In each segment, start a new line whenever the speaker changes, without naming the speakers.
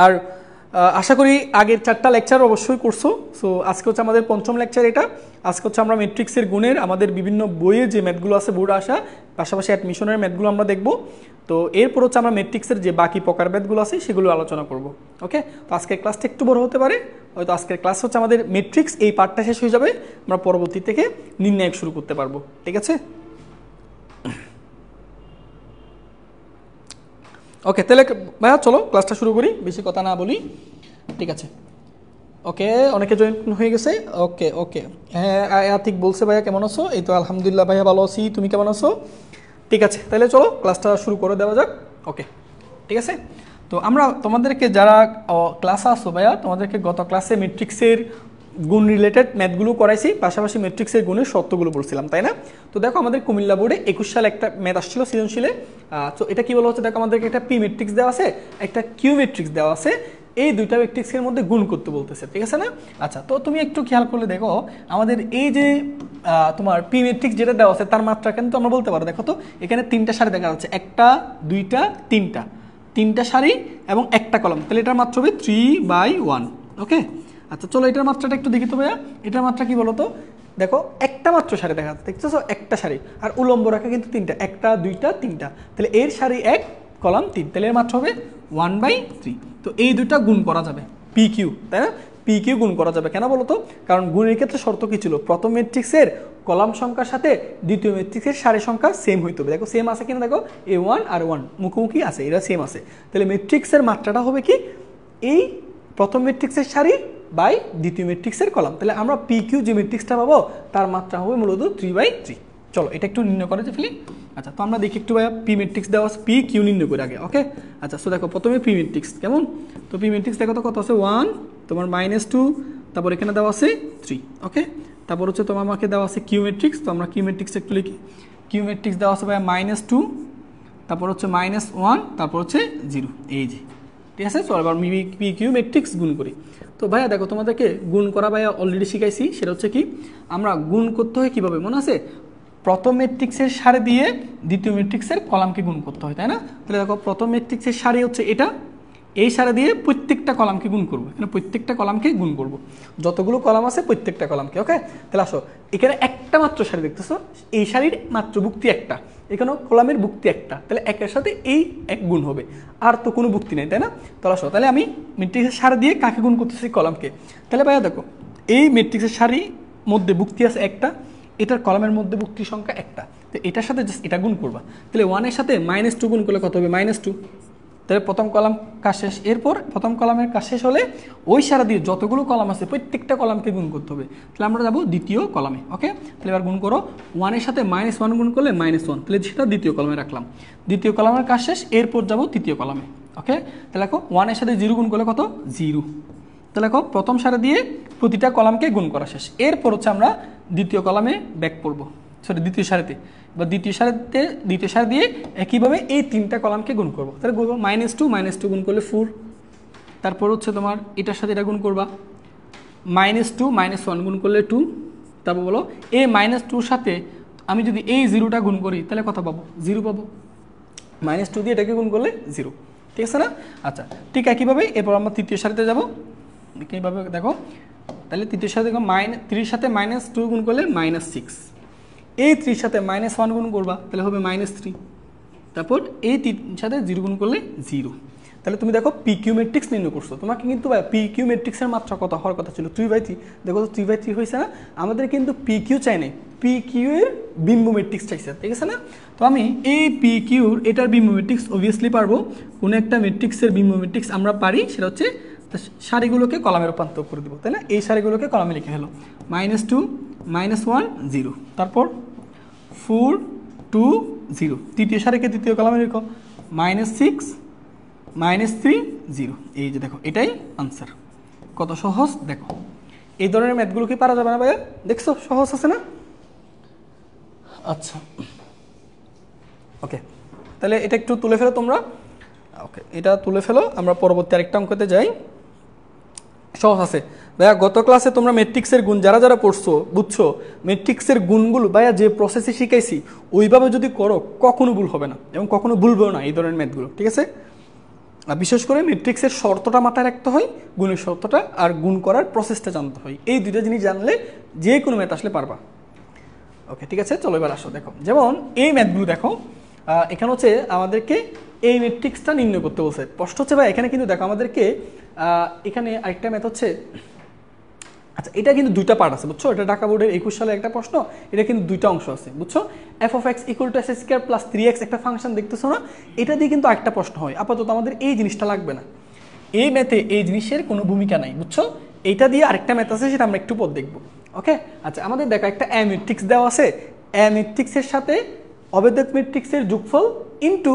আর আশা করি আগের 4টা লেকচার অবশ্যই করছো। সো আজকে হচ্ছে আমাদের 5ম লেকচার এটা। আজকে হচ্ছে আমরা ম্যাট্রিক্সের গুণের আমাদের বিভিন্ন বইয়ে যে ম্যাথগুলো আছে বোর্ডে আসা, পাশাপাশি অ্যাডমিশনের ম্যাথগুলো আমরা দেখব। তো এরপর হচ্ছে আমরা ম্যাট্রিক্সের যে বাকি প্রকার ম্যাথগুলো আছে সেগুলো আলোচনা করব। ওকে, তো আজকের ক্লাসটা একটু বড় হতে পারে, হয়তো আজকের ক্লাস হচ্ছে আমাদের ম্যাট্রিক্স এই পার্টটা শেষ হয়ে যাবে, আমরা পরবর্তী থেকে নির্ণায়ক শুরু করতে পারবো। ঠিক আছে, ওকে, তাহলে ভাইয়া চলো ক্লাসটা শুরু করি, বেশি কথা না বলি। ঠিক আছে, ওকে, অনেকে জয়েন হয়ে গেছে। ওকে ওকে, হ্যাঁ আয়াতিক বলছে ভাইয়া কেমন আছো? এই তো আলহামদুলিল্লাহ ভাইয়া ভালো আছি, তুমি কেমন আছো? ঠিক আছে, তাহলে চলো ক্লাসটা শুরু করে দেওয়া যাক। ওকে, ঠিক আছে। তো আমরা তোমাদেরকে যারা ক্লাসে আসো ভাইয়া, তোমাদেরকে গত ক্লাসে ম্যাট্রিক্সের গুণ রিলেটেড ম্যাথগুলো করাইছি, পাশাপাশি ম্যাট্রিক্সের গুণের শর্তগুলো বলছিলাম, তাই না? তো দেখো আমাদের কুমিল্লা বোর্ডে 21 সালে একটা ম্যাথ আসছিল সৃজনশীলে। তো এটা কি বলা হচ্ছে, দেখো আমাদেরকে একটা পি ম্যাট্রিক্স দেওয়া আছে, একটা কিউ ম্যাট্রিক্স দেওয়া আছে, এই দুইটা ম্যাট্রিক্সের মধ্যে গুণ করতে বলতেছে, ঠিক আছে না? আচ্ছা, তো তুমি একটু খেয়াল করলে দেখো আমাদের এই যে তোমার পি ম্যাট্রিক্স যেটা দেওয়া আছে তার মাত্রা কিন্তু আমরা বলতে পারো, দেখো তো এখানে 3টা সারি দেখা যাচ্ছে, 1টা 2টা 3টা সারি এবং একটা কলাম, তাহলে এটার মাত্রা হবে 3/1। ওকে, আচ্ছা চলো এটার মাত্রাটা একটু দেখি তো ভাইয়া, এটার মাত্রা কি বলো তো? দেখো একটা মাত্র সারি দেখা যাচ্ছে, দেখছো একটা সারি, আর উলম্ব রেখা কিন্তু 3টা, 1টা 2টা 3টা, তাহলে এর সারি 1 কলাম 3, তাহলে এর মাত্রা হবে 1/3। তো এই দুইটা গুণ করা যাবে, পি কিউ, তাই না? পি কিউ গুণ করা যাবে, কেন বলো তো? কারণ গুণের ক্ষেত্রে শর্ত কি ছিল? প্রথম ম্যাট্রিক্সের কলাম সংখ্যার সাথে দ্বিতীয় ম্যাট্রিক্সের সারি সংখ্যা সেম হইতে হবে। দেখো সেম আছে কিনা, দেখো A1 আর 1 মুখোমুখি আছে, এরা সেম আছে, তাহলে ম্যাট্রিক্সের মাত্রাটা হবে কি? এই প্রথম ম্যাট্রিক্সের সারি বাই দ্বিতীয় ম্যাট্রিক্সের কলাম, তাহলে আমরা পি কিউ যে ম্যাট্রিক্সটা পাবো তার মাত্রা হবে মূলত 3/3। চলো এটা একটু নির্ণয় করে ফেলি। আচ্ছা, তো আমরা দেখি একটু ভাইয়া পি ম্যাট্রিক্স দেওয়া আছে, পি কিউ নির্ণয় করে আগে। ওকে, আচ্ছা, সো দেখো প্রথমে পি ম্যাট্রিক্স কেমন, তো পি ম্যাট্রিক্স দেখো তো কত আছে, 1, তোমার -2, তারপর এখানে দেওয়া আছে 3। ওকে, তারপর হচ্ছে তোমার আমাকে দেওয়া আছে কিউ ম্যাট্রিক্স, তো আমরা কিউ ম্যাট্রিক্স একটু লিখি। কিউ ম্যাট্রিক্স দেওয়া আছে ভাইয়া -2, তারপর হচ্ছে -1, তারপর হচ্ছে 0, এই যে, ঠিক আছে। চলো এবার পি কিউ ম্যাট্রিক্স গুণ করি। তো ভাইয়া দেখো তোমাদেরকে গুণ করা ভাইয়া অলরেডি শিখাইছি, সেটা হচ্ছে কি, আমরা গুণ করতে হয় কীভাবে মনে আছে? প্রথম ম্যাট্রিক্সের সারি দিয়ে দ্বিতীয় ম্যাট্রিক্সের কলামকে গুণ করতে হয়, তাই না? তাহলে দেখো প্রথম ম্যাট্রিক্সের সারি হচ্ছে এটা, এই সারি দিয়ে প্রত্যেকটা কলামকে গুণ করবো, এখানে প্রত্যেকটা কলামকে গুণ করবো, যতগুলো কলাম আছে প্রত্যেকটা কলামকে। ওকে, তাহলে আসো এখানে একটা মাত্র সারি দেখতেছো, এই সারির মাত্র ভুক্তি একটা, এখানেও কলামের ভুক্তি একটা, তাহলে একের সাথে এই এক গুণ হবে, আর তো কোনো ভুক্তি নেই, তাই না? তাহলে আসো, তাহলে আমি ম্যাট্রিক্সের সারি দিয়ে কাকে গুণ করতেছি? কলামকে। তাহলে ভাইয়া দেখো এই ম্যাট্রিক্সের সারি মধ্যে ভুক্তি আছে একটা, এটার কলামের মধ্যে ভুক্তির সংখ্যা একটা, তো এটার সাথে জাস্ট এটা গুণ করবা, তাহলে 1-এর সাথে -2 গুণ করলে কত হবে? -2। তাহলে প্রথম কলাম কাজ শেষ, এরপর প্রথম কলামের কাজ শেষ হলে ওই সারা দিয়ে যতগুলো কলাম আছে প্রত্যেকটা কলামকে গুণ করতে হবে, তাহলে আমরা যাবো দ্বিতীয় কলামে। ওকে, তাহলে এবার গুণ করো, 1-এর সাথে -1 গুণ করলে -1, তাহলে সেটা দ্বিতীয় কলামে রাখলাম, দ্বিতীয় কলামের কাজ শেষ, এরপর যাবো তৃতীয় কলামে। ওকে, তাহলে দেখো 1-এর সাথে 0 গুণ করলে কত? 0। তাহলে দেখো প্রথম সারি দিয়ে প্রতিটা কলামকে গুণ করা শেষ, এরপর হচ্ছে আমরা দ্বিতীয় কলামে ব্যাক করবো, সরি দ্বিতীয় সারিতে, বা দ্বিতীয় সারি দিয়ে একইভাবে এই 3টা কলামকে গুণ করবো। তাহলে গুণ -2 গুণ করলে 4, তারপর হচ্ছে তোমার এটার সাথে এটা গুণ করবা, -2 -1 গুণ করলে 2, তারপর বলো এই -2 সাথে আমি যদি এই 0টা গুণ করি তাহলে কত পাবো? 0 পাবো, -2 দিয়ে এটাকে গুণ করলে 0, ঠিক আছে না? আচ্ছা, ঠিক একইভাবে এরপর আমরা তৃতীয় সারিতে যাবো, এইভাবে দেখো, তাহলে তৃতীয় সাথে 3 সাথে -2 গুণ করলে -6, এই 3 সাথে -1 গুণ করবা তাহলে হবে -3, তারপর এই 3 সাথে 0 গুণ করলে 0। তাহলে তুমি দেখো পি কিউ ম্যাট্রিক্স নির্ণয় করছো, তোমাকে কিন্তু পি কিউ ম্যাট্রিক্সের মাত্রা কত হওয়ার কথা ছিল? 3/3। দেখো তো 3/3 হয়েছে না? আমাদের কিন্তু পি কিউ চাই নাই, পি কিউ এর বিম্ব ম্যাট্রিক্স চাইছে, ঠিক আছে না? তো আমি এই পি কিউর এটার বিম্ব ম্যাট্রিক্স অবভিয়াসলি পারবো, কোনো একটা ম্যাট্রিক্সের বিম্ব ম্যাট্রিক্স আমরা পারি, সেটা হচ্ছে সারিগুলোকে কলামে রূপান্তর করে দেবো, তাই না? এই সারিগুলোকে কলামে লিখে হলো -2 -1 0, তারপর 4 2 0, তৃতীয় সারিকে তৃতীয় কলামে লিখো, -6 -3 0, এই যে দেখো এটাই আনসার। কত সহজ দেখো, এই ধরনের ম্যাথগুলো কি পারা যাবে না ভাইয়া? দেখছো সহজ আছে না? আচ্ছা, ওকে, তাহলে এটা একটু তুলে ফেলো তোমরা। ওকে, এটা তুলে ফেলো, আমরা পরবর্তী আরেকটা অঙ্কতে যাই। সহজ আছে ভাইয়া, গত ক্লাসে তোমরা ম্যাট্রিক্সের গুণ যারা যারা পড়ছো বুঝছো, ম্যাট্রিক্সের গুণগুলো ভাইয়া যে প্রসেসে শিখাইছি ওইভাবে যদি করো কখনো ভুল হবে না, এবং কখনো ভুলবেও না এই ধরনের ম্যাথগুলো, ঠিক আছে? বিশেষ করে ম্যাট্রিক্সের শর্তটা মাথায় রাখতে হয়, গুণের শর্তটা, আর গুণ করার প্রসেসটা জানতে হয়। এই দুইটা জিনিস জানলে যে কোনো ম্যাথ আসলে পারবা। ওকে, ঠিক আছে, চলো এবার আসো। দেখো যেমন এই ম্যাথগুলো দেখো, এখানে হচ্ছে আমাদেরকে এই ম্যাট্রিক্সটা নির্ণয় করতে বলছে। প্রশ্ন হচ্ছে ভাই এখানে কিন্তু দেখো আমাদেরকে এখানে আরেকটা ম্যাথ হচ্ছে, আচ্ছা এটা কিন্তু দুইটা পার্ট আছে বুঝছো, এটা ঢাকা বোর্ডের 21 সালে একটা প্রশ্ন, এটা কিন্তু দুইটা অংশ আছে বুঝছো। f of x equal to s square plus 3x একটা ফাংশন দেখতেছো না, এটা দিয়ে কিন্তু একটা প্রশ্ন হয়। আপাতত আমাদের এই জিনিসটা লাগবে না, এই ম্যাথে এই জিনিসের কোনো ভূমিকা নাই বুঝছো। এইটা দিয়ে আরেকটা ম্যাথ আছে, সেটা আমরা একটু পর দেখবো। ওকে, আচ্ছা আমাদের দেখো একটা এ ম্যাট্রিক্স দেওয়া আছে, এ ম্যাট্রিক্সের সাথে অবেদক ম্যাট্রিক্সের যোগফল ইনটু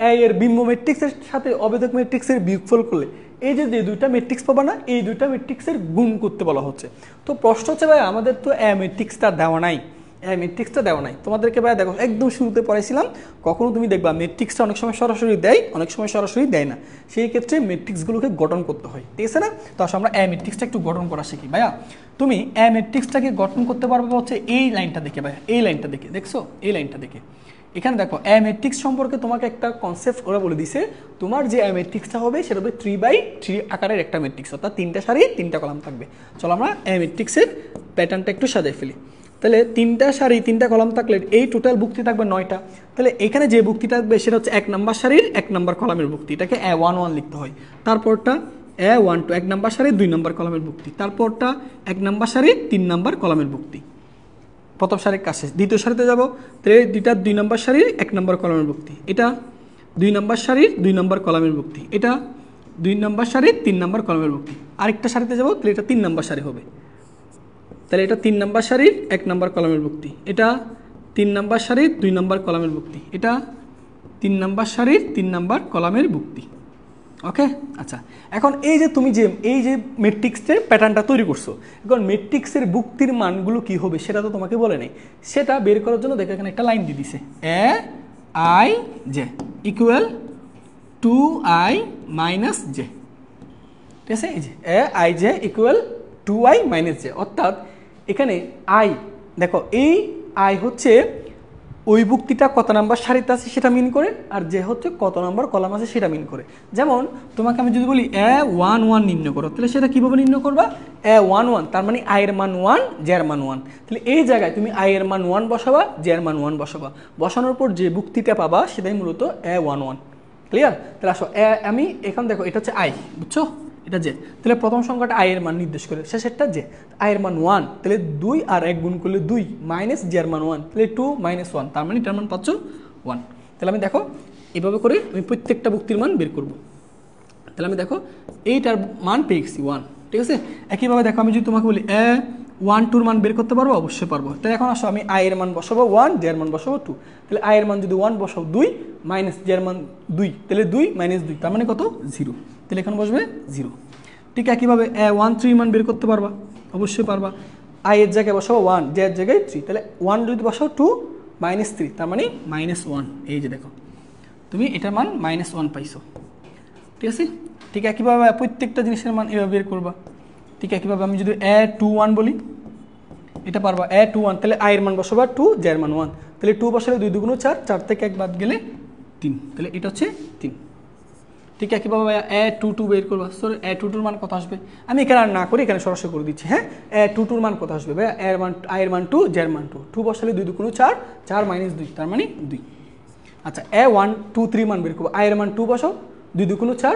এ এর বিম্ব ম্যাট্রিক্সের সাথে অবেদক ম্যাট্রিক্সের বিয়োগফল করলে এই যে দুইটা ম্যাট্রিক্স পাবা না, এই দুইটা ম্যাট্রিক্সের গুণ করতে বলা হচ্ছে। তো প্রশ্ন হচ্ছে ভাই আমাদের তো এ ম্যাট্রিক্সটা দেওয়া নাই, এই ম্যাট্রিক্সটা দেওয়া নাই তোমাদেরকে ভাই। দেখো একদম শুরুতে পড়াইছিলাম, কখনো তুমি দেখবা ম্যাট্রিক্সটা অনেক সময় সরাসরি দেয়, অনেক সময় সরাসরি দেয় না, সেই ক্ষেত্রে ম্যাট্রিক্সগুলোকে গঠন করতে হয়, ঠিক আছে না। তো আসলে আমরা এ ম্যাট্রিক্সটা একটু গঠন করা শিখি। ভাইয়া তুমি এ ম্যাট্রিক্সটাকে গঠন করতে পারবে হচ্ছে এই লাইনটা দেখে, ভাইয়া এই লাইনটা দেখে, দেখছো এই লাইনটা দেখে। এখানে দেখো এ ম্যাট্রিক্স সম্পর্কে তোমাকে একটা কনসেপ্ট ওরা বলে দিছে, তোমার যে এ ম্যাট্রিক্সটা হবে সেটা হবে 3/3 আকারের একটা ম্যাট্রিক্স, অর্থাৎ 3টা সারি 3টা কলাম থাকবে। চলো আমরা এ ম্যাট্রিক্সের প্যাটার্নটা একটু সাজাই ফেলি। তাহলে 3টা সারি 3টা কলাম থাকলে এই টোটাল বুক্তি থাকবে 9টা। তাহলে এখানে যে বুক্তি থাকবে সেটা হচ্ছে 1 নম্বর সারির 1 নম্বর কলামের বুক্তি, এটাকে A11 লিখতে হয়। তারপরটা A12 1 নম্বর সারির 2 নম্বর কলামের বুক্তি, তারপরটা 1 নম্বর সারির 3 নম্বর কলামের বুক্তি। প্রথম সারির কাছে দ্বিতীয় সারিতে যাব, তাহলে দুইটা 2 নম্বর সারির 1 নম্বর কলামের বুক্তি, এটা 2 নম্বর সারির 2 নম্বর কলামের বুক্তি, এটা 2 নম্বর সারির 3 নম্বর কলামের বুক্তি। আরেকটা সারিতে যাব, তাহলে এটা 3 নম্বর সারি হবে, তাহলে এটা 3 নম্বর সারির 1 নম্বর কলামের বুক্তি, এটা 3 নম্বর সারির 2 নম্বর কলামের বুক্তি, এটা 3 নম্বর সারির 3 নম্বর কলামের বুক্তি। ওকে, আচ্ছা এখন এই যে তুমি যে এই যে ম্যাট্রিক্সের প্যাটার্নটা তৈরি করছো, এখন ম্যাট্রিক্সের বুক্তির মানগুলো কি হবে সেটা তো তোমাকে বলে নাই, সেটা বের করার জন্য দেখো এখানে একটা লাইন দিয়ে দিছে, A I J equal 2i minus J, ঠিক আছে। এই যে A I J equal 2i minus J, অর্থাৎ এখানে আই দেখো এই আই হচ্ছে ওই বুক্তিটা কত নাম্বার সারিতে আছে সেটা মিন করে, আর যে হচ্ছে কত নাম্বার কলাম আছে সেটা মিন করে। যেমন তোমাকে আমি যদি বলি A11 নির্ণয় করো, তাহলে সেটা কীভাবে নির্ণয় করবা, A11 তার মানে আই এর মান 1 জে এর মান 1, তাহলে এই জায়গায় তুমি আই এর মান 1 বসাবা, জে এর মান 1 বসাবা, বসানোর পর যে বুক্তিটা পাবা সেটাই মূলত A11। ক্লিয়ার? তাহলে আসো আমি এখন দেখো এটা হচ্ছে আই বুঝছো, এটা জে, তাহলে প্রথম সংখ্যাটা আই এর মান নির্দেশ করে, শেষেরটা জে, আই এর মান 1, তাহলে 2 আর 1 গুণ করলে 2 মাইনাস জে এর মান 1, তাহলে 2 মাইনাস 1, তার মানে এটার মান পাচ্ছ 1। তাহলে আমি দেখো এইভাবে করে আমি প্রত্যেকটা বুক্তির মান বের করব। তাহলে আমি দেখো এইটার মান পেয়ে গেছি 1, ঠিক আছে। একইভাবে দেখো আমি যদি তোমাকে বলি A12 মান বের করতে পারবো, অবশ্যই পারবো। তাহলে এখন আসো আমি আই এর মান বসাবো 1, জে এর মান বসাবো 2, তাহলে আই এর মান যদি 1 বসাও 2 মাইনাস জে এর মান 2, তাহলে 2 মাইনাস 2 তার মানে কত 0, তাহলে এখানে বসবে 0। ঠিক একইভাবে A13 মান বের করতে পারবা, অবশ্যই পারবা। আই এর জায়গায় বসাবো 1, জে এর জায়গায় 3, তাহলে 1 যদি বসাও 2 মাইনাস 3 তার মানে -1, এই যে দেখো তুমি এটার মান -1 পাইছো, ঠিক আছে। ঠিক একইভাবে প্রত্যেকটা জিনিসের মান এভাবে বের করবা। ঠিক একইভাবে আমি যদি A21 বলি, এটা পারবা A21, তাহলে আই এর মান বসাবা 2, জে এর মান 1, তাহলে 2 বসালে 2 দুগুণ 4, 4 থেকে 1 বাদ গেলে 3, তাহলে এটা হচ্ছে 3। ঠিক একইভাবে A22 বের করবা, সরি A22 মান কত আসবে, আমি এখানে আর না করি এখানে সরাসরি করে দিচ্ছি। হ্যাঁ, A22 মান কত আসবে ভাই, আই এর মান 2, জে এর মান 2, 2 বসালে 2 দুগুণ 4, 4 মাইনাস 2 তার মানে 2। আচ্ছা A123 মান বের করবো, আই এর মান 2 বসাও, 2 দুগুণ 4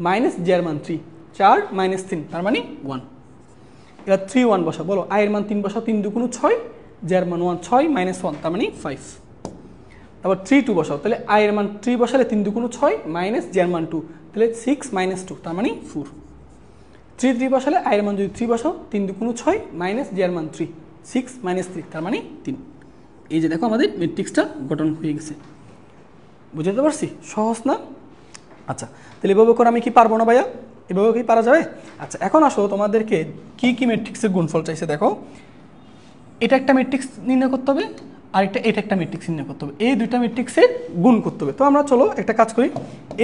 মাইনাস জে এর মান 3, 4 মাইনাস 3 তার মানে 1। এবার 3 1 বসাও, বলো আই এর মান 3 বসাও, 3 দুগুণ 6, জে এর মান 1, 6 মাইনাস 1 তার মানে 5। তারপর 3 2 বসাও, তাহলে আই এর মান 3 বসালে 3 দুগুণ 6 মাইনাস জে এর মান 2, তাহলে 6 মাইনাস 2 তার মানে 4। 3 3 বসালে আই এর মান যদি 3 বসাও, 3 দুগুণ 6 মাইনাস জে এর মান 3, 6 মাইনাস 3 তার মানে 3। এই যে দেখো আমাদের ম্যাট্রিক্সটা গঠন হয়ে গেছে, বুঝতে পারছি? সহজ না? আচ্ছা তাহলে এভাবে করে আমি কি পারবো না ভাইয়া, এভাবে কি পারা যাবে? আচ্ছা এখন আসো তোমাদেরকে কি কি ম্যাট্রিক্সের গুণফল চাইছে দেখো, এটা একটা ম্যাট্রিক্স নির্ণয় করতে হবে, আর এটা একটা ম্যাট্রিক্স নির্ণয় করতে হবে, এই দুইটা ম্যাট্রিক্সের গুণ করতে হবে। তো আমরা চলো একটা কাজ করি,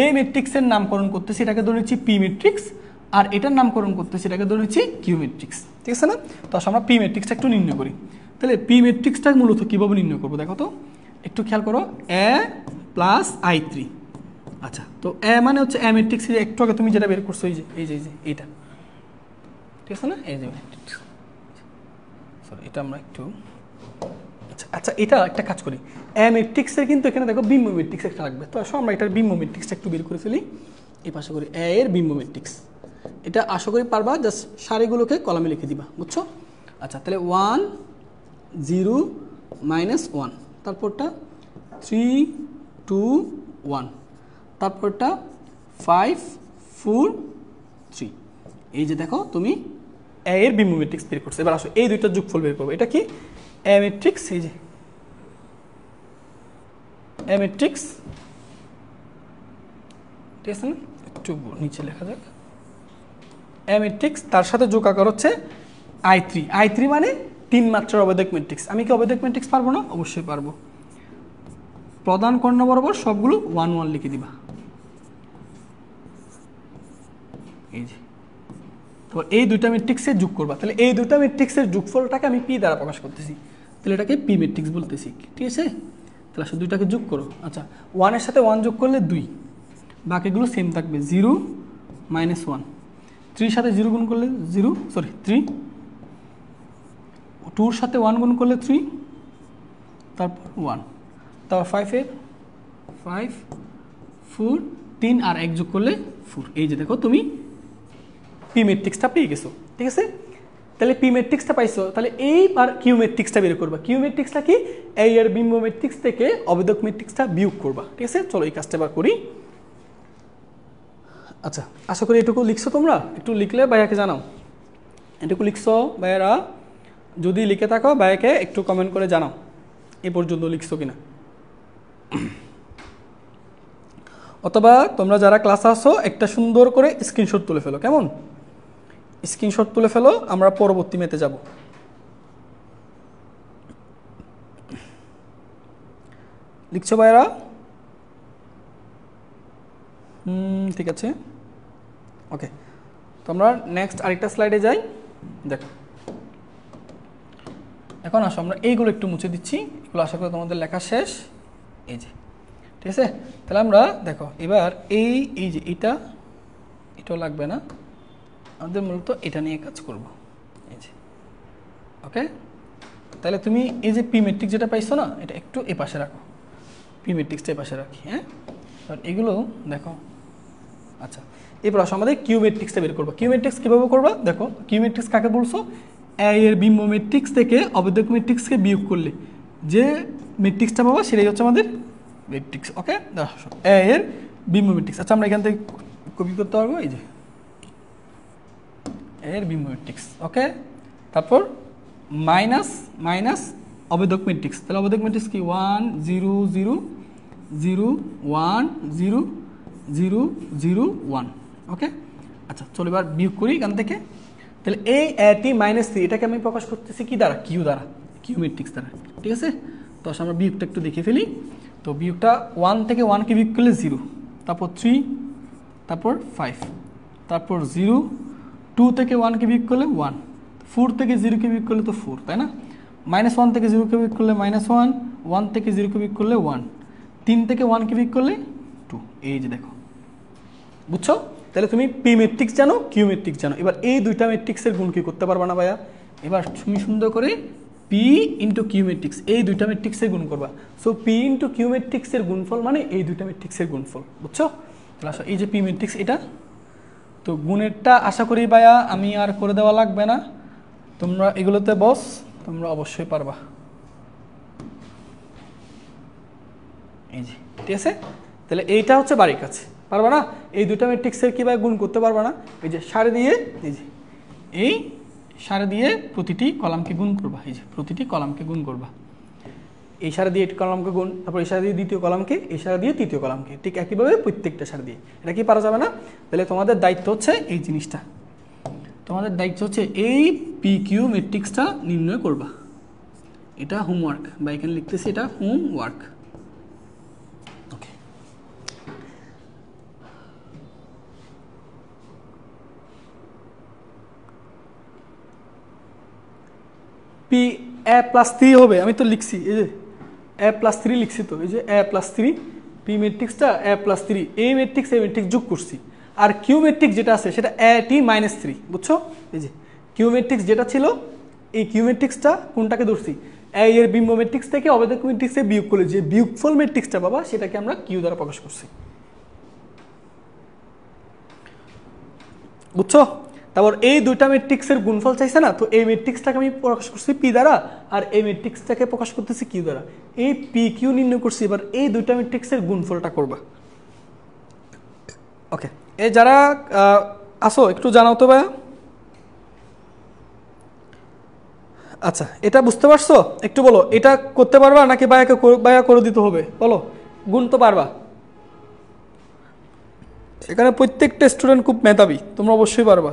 এই ম্যাট্রিক্সের নামকরণ করতেছি, এটাকে ধরে নিচ্ছি পি ম্যাট্রিক্স, আর এটার নামকরণ করতেছি, এটাকে ধরে নিচ্ছি কিউ ম্যাট্রিক্স, ঠিক আছে না। তো আসলে আমরা পি ম্যাট্রিক্সটা একটু নির্ণয় করি। তাহলে পি ম্যাট্রিক্সটা মূলত কীভাবে নির্ণয় করবো দেখো তো, একটু খেয়াল করো, A + I3 আচ্ছা, তো এ মানে হচ্ছে এ ম্যাট্রিক্স, একটু আগে তুমি যেটা বের করছো এই যে এইটা, ঠিক আছে না? এই যে ম্যাট্রিক্স, সরি এটা আমরা একটু, আচ্ছা এটা একটা কাজ করি, এ ম্যাট্রিক্সের কিন্তু এখানে দেখো বিম্ব ম্যাট্রিক্স একটা লাগবে, তো আসো আমরা এটার বিম্ব ম্যাট্রিক্সটা একটু বের করে ফেলি। এই পাশে করি এ এর বিম্ব ম্যাট্রিক্স, এটা আশা করি পারবা, জাস্ট সারিগুলোকে কলামে লিখে দিবা, বুঝছো? আচ্ছা তাহলে 1 0 -1, তারপরটা 3 2 1, তারপরটা 5 4 3। এই যে দেখো তুমি এ এর বিম্ব ম্যাট্রিক্স বের করছো। এবার আসো এই দুইটা যোগফল বের করবো। এটা কি এ ম্যাট্রিক্স, এই যে এ ম্যাট্রিক্স, ঠিক আছে না? একটু নিচে লেখা যাক, এ ম্যাট্রিক্স তার সাথে যোগ আকার হচ্ছে I3 মানে 3 মাত্রার অবেদক ম্যাট্রিক্স। আমি কি অবেদক ম্যাট্রিক্স পারবো না? অবশ্যই পারবো। প্রধান কর্ণ বরাবর সবগুলো 1 1 লিখে দিবা, এই যে। তো এই দুইটা ম্যাট্রিক্সে যোগ করবা, তাহলে এই দুইটা ম্যাট্রিক্সের যোগফলটাকে আমি পি দ্বারা প্রকাশ করতেছি, তাহলে এটাকে পি ম্যাট্রিক্স বলতেছি, ঠিক আছে? তাহলে আসলে দুইটাকে যোগ করো। আচ্ছা 1 এর সাথে 1 যোগ করলে 2, বাকিগুলো সেম থাকবে, 0 -1। 3 সাথে 0 গুণ করলে 0, সরি 3, 2 সাথে 1 গুণ করলে 3, তারপর 1, তারপর 5 এর 5 4, 3 আর 1 যোগ করলে 4। এই যে দেখো তুমি পি ম্যাট্রিক্সটা পেয়ে গেছো, ঠিক আছে? তাহলে পি ম্যাট্রিক্সটা পাইছো, তাহলে এই আর কিউ ম্যাট্রিক্সটা বের করবা। কিউ ম্যাট্রিক্সটা কি? এই এর বিম্ব ম্যাট্রিক্স থেকে অবেদক ম্যাট্রিক্সটা বিয়োগ করবা, ঠিক আছে? চলো এই কাজটা এবার করি। আচ্ছা আশা করি এটুকু লিখছো তোমরা, একটু লিখলে ভাইয়াকে জানাও। এটুকু লিখছো ভাইয়ারা? যদি লিখে থাকো ভাইয়াকে একটু কমেন্ট করে জানাও এ পর্যন্ত লিখছো কিনা। অথবা তোমরা যারা ক্লাসে আসো একটা সুন্দর করে স্ক্রিনশট তুলে ফেলো, কেমন? স্ক্রিনশট তুলে ফেলো, আমরা পরবর্তী মেতে যাব। লিখছো ভাইয়ারা? ঠিক আছে, ওকে। তো আমরা নেক্সট আরেকটা স্লাইডে যাই। দেখো এখন আসো আমরা এইগুলো একটু মুছে দিচ্ছি, এগুলো আশা করি তোমাদের লেখা শেষ, এই যে, ঠিক আছে? তাহলে আমরা দেখো এবার এই যে এটাও লাগবে না, আমাদের মূলত এটা নিয়ে কাজ করব, এই যে, ওকে। তাহলে তুমি এই যে পি ম্যাট্রিক্স যেটা পাইছো না, এটা একটু এ পাশে রাখো, পি ম্যাট্রিক্সটা এ পাশে রাখি, হ্যাঁ? আর এগুলো দেখো। আচ্ছা এবার আসো আমাদের কিউ ম্যাট্রিক্সটা বের করবো। কিউ ম্যাট্রিক্স কীভাবে করবা? দেখো কিউ ম্যাট্রিক্স কাকে বলছো? এ এর বিম্ব ম্যাট্রিক্স থেকে অবেদক ম্যাট্রিক্সকে বিয়োগ করলে যে ম্যাট্রিক্সটা পাবা সেটাই হচ্ছে আমাদের ম্যাট্রিক্স, ওকে? এ এর বিম্ব ম্যাট্রিক্স। আচ্ছা আমরা এখান থেকে কপি করতে পারবো, এই যে এর বিম্ব ম্যাট্রিক্স, ওকে। তারপর মাইনাস অবেদক ম্যাট্রিক্স, তাহলে অবেদক ম্যাট্রিক্স কি? 1 0 0 0 1 0 0 0 1, ওকে। আচ্ছা চলো এবার বিয়োগ করি এখান থেকে। তাহলে এই এটি -3 এটাকে আমি প্রকাশ করতেছি কি দ্বারা? কিউ দ্বারা, কিউ ম্যাট্রিক্স দ্বারা, ঠিক আছে? তো আমরা বিয়োগটা একটু দেখে ফেলি। তো বিয়োগটা 1 থেকে 1কে বিয়োগ করলে 0, তারপর 3, তারপর 5, তারপর 0, 2 থেকে 1কে বিয়োগ করলে 1, 4 থেকে 0কে বিয়োগ করলে তো 4, তাই না? -1 থেকে 0কে বিয়োগ করলে -1, 1 থেকে 0কে বিয়োগ করলে 1, 3 থেকে 1কে বিয়োগ করলে 2। এই যে দেখো, বুঝছো? তাহলে তুমি পি ম্যাট্রিক্স জানো, কিউ ম্যাট্রিক্স জানো। এবার এই দুইটা ম্যাট্রিক্সের গুণ কি করতে পারবা না ভাইয়া? এবার তুমি সুন্দর করে পি ইন্টু কিউ ম্যাট্রিক্স, এই দুইটা ম্যাট্রিক্সের গুণ করবা। সো পি ইন্টু কিউ ম্যাট্রিক্সের গুণফল মানে এই দুইটা ম্যাট্রিক্সের গুণফল, বুঝছো? তাহলে আসো এই যে পি ম্যাট্রিক্স এটা, তো গুণেরটা আশা করি ভাইয়া আমি আর করে দেওয়া লাগবে না, তোমরা এগুলোতে বস, তোমরা অবশ্যই পারবা, এই যে, ঠিক আছে? তাহলে এইটা হচ্ছে বাড়ির কাছে, পারবা না? এই দুটা ম্যাট্রিক্সের কীভাবে গুণ করতে পারবা না? এই যে সারি দিয়ে, এই যে এই সারি দিয়ে প্রতিটি কলামকে গুণ করবা, এই যে প্রতিটি কলামকে গুণ করবা, এই সারি দিয়ে কলামকে গুণ, তারপর এই সারি দিয়ে দ্বিতীয় কলামকে, এই সারি দিয়ে তৃতীয় কলামকে, ঠিক একইভাবে প্রত্যেকটা সারি দিয়ে। এটা কি পারা যাবে না? তাহলে তোমাদের দায়িত্ব হচ্ছে এই জিনিসটা, তোমাদের দায়িত্ব হচ্ছে এই পি কিউ ম্যাট্রিক্সটা নির্ণয় করবা। এটা হোমওয়ার্ক, বা এখানে লিখতেছি এটা হোমওয়ার্ক, ওকে। পি a+3 হবে, আমি তো লিখছি, এই যে a+3 লিখছি, তো এই যে a+3 P পি ম্যাট্রিক্সটা এ প্লাস 3 এই ম্যাট্রিক্স এই ম্যাট্রিক্স যোগ করছি, আর কিউ ম্যাট্রিক্স যেটা আছে সেটা এ টি মাইনাস 3, বুঝছো? এই যে কিউ ম্যাট্রিক্স যেটা ছিল, এই কিউ ম্যাট্রিক্সটা কোনটাকে ধরছি, এ এর বিম্ব ম্যাট্রিক্স থেকে অবেদক ম্যাট্রিক্সে বিয়োগ করলে যে বিয়োগফল ম্যাট্রিক্সটা পাবা সেটাকে আমরা কিউ দ্বারা প্রকাশ করছি, বুঝছো? তারপর এই দুইটা ম্যাট্রিক্সের গুণফল চাইছে না, তো এই ম্যাট্রিক্সটাকে আমি প্রকাশ করছি পি দ্বারা, আর এই ম্যাট্রিক্সটাকে প্রকাশ করতেছি কিউ দ্বারা। এই পি কিউ নির্ণয় করছি, এবার এই দুইটা ম্যাট্রিক্সের গুণফলটা করবা। ওকে, এই যারা আসো একটু জানাও তো ভাইয়া। আচ্ছা, এটা বুঝতে পারছো? একটু বলো, এটা করতে পারবা নাকি ভাইয়া করে দিতে হবে? বলো, গুণ তো পারবা। এখানে প্রত্যেকটা স্টুডেন্ট খুব মেধাবী, তোমরা অবশ্যই পারবা।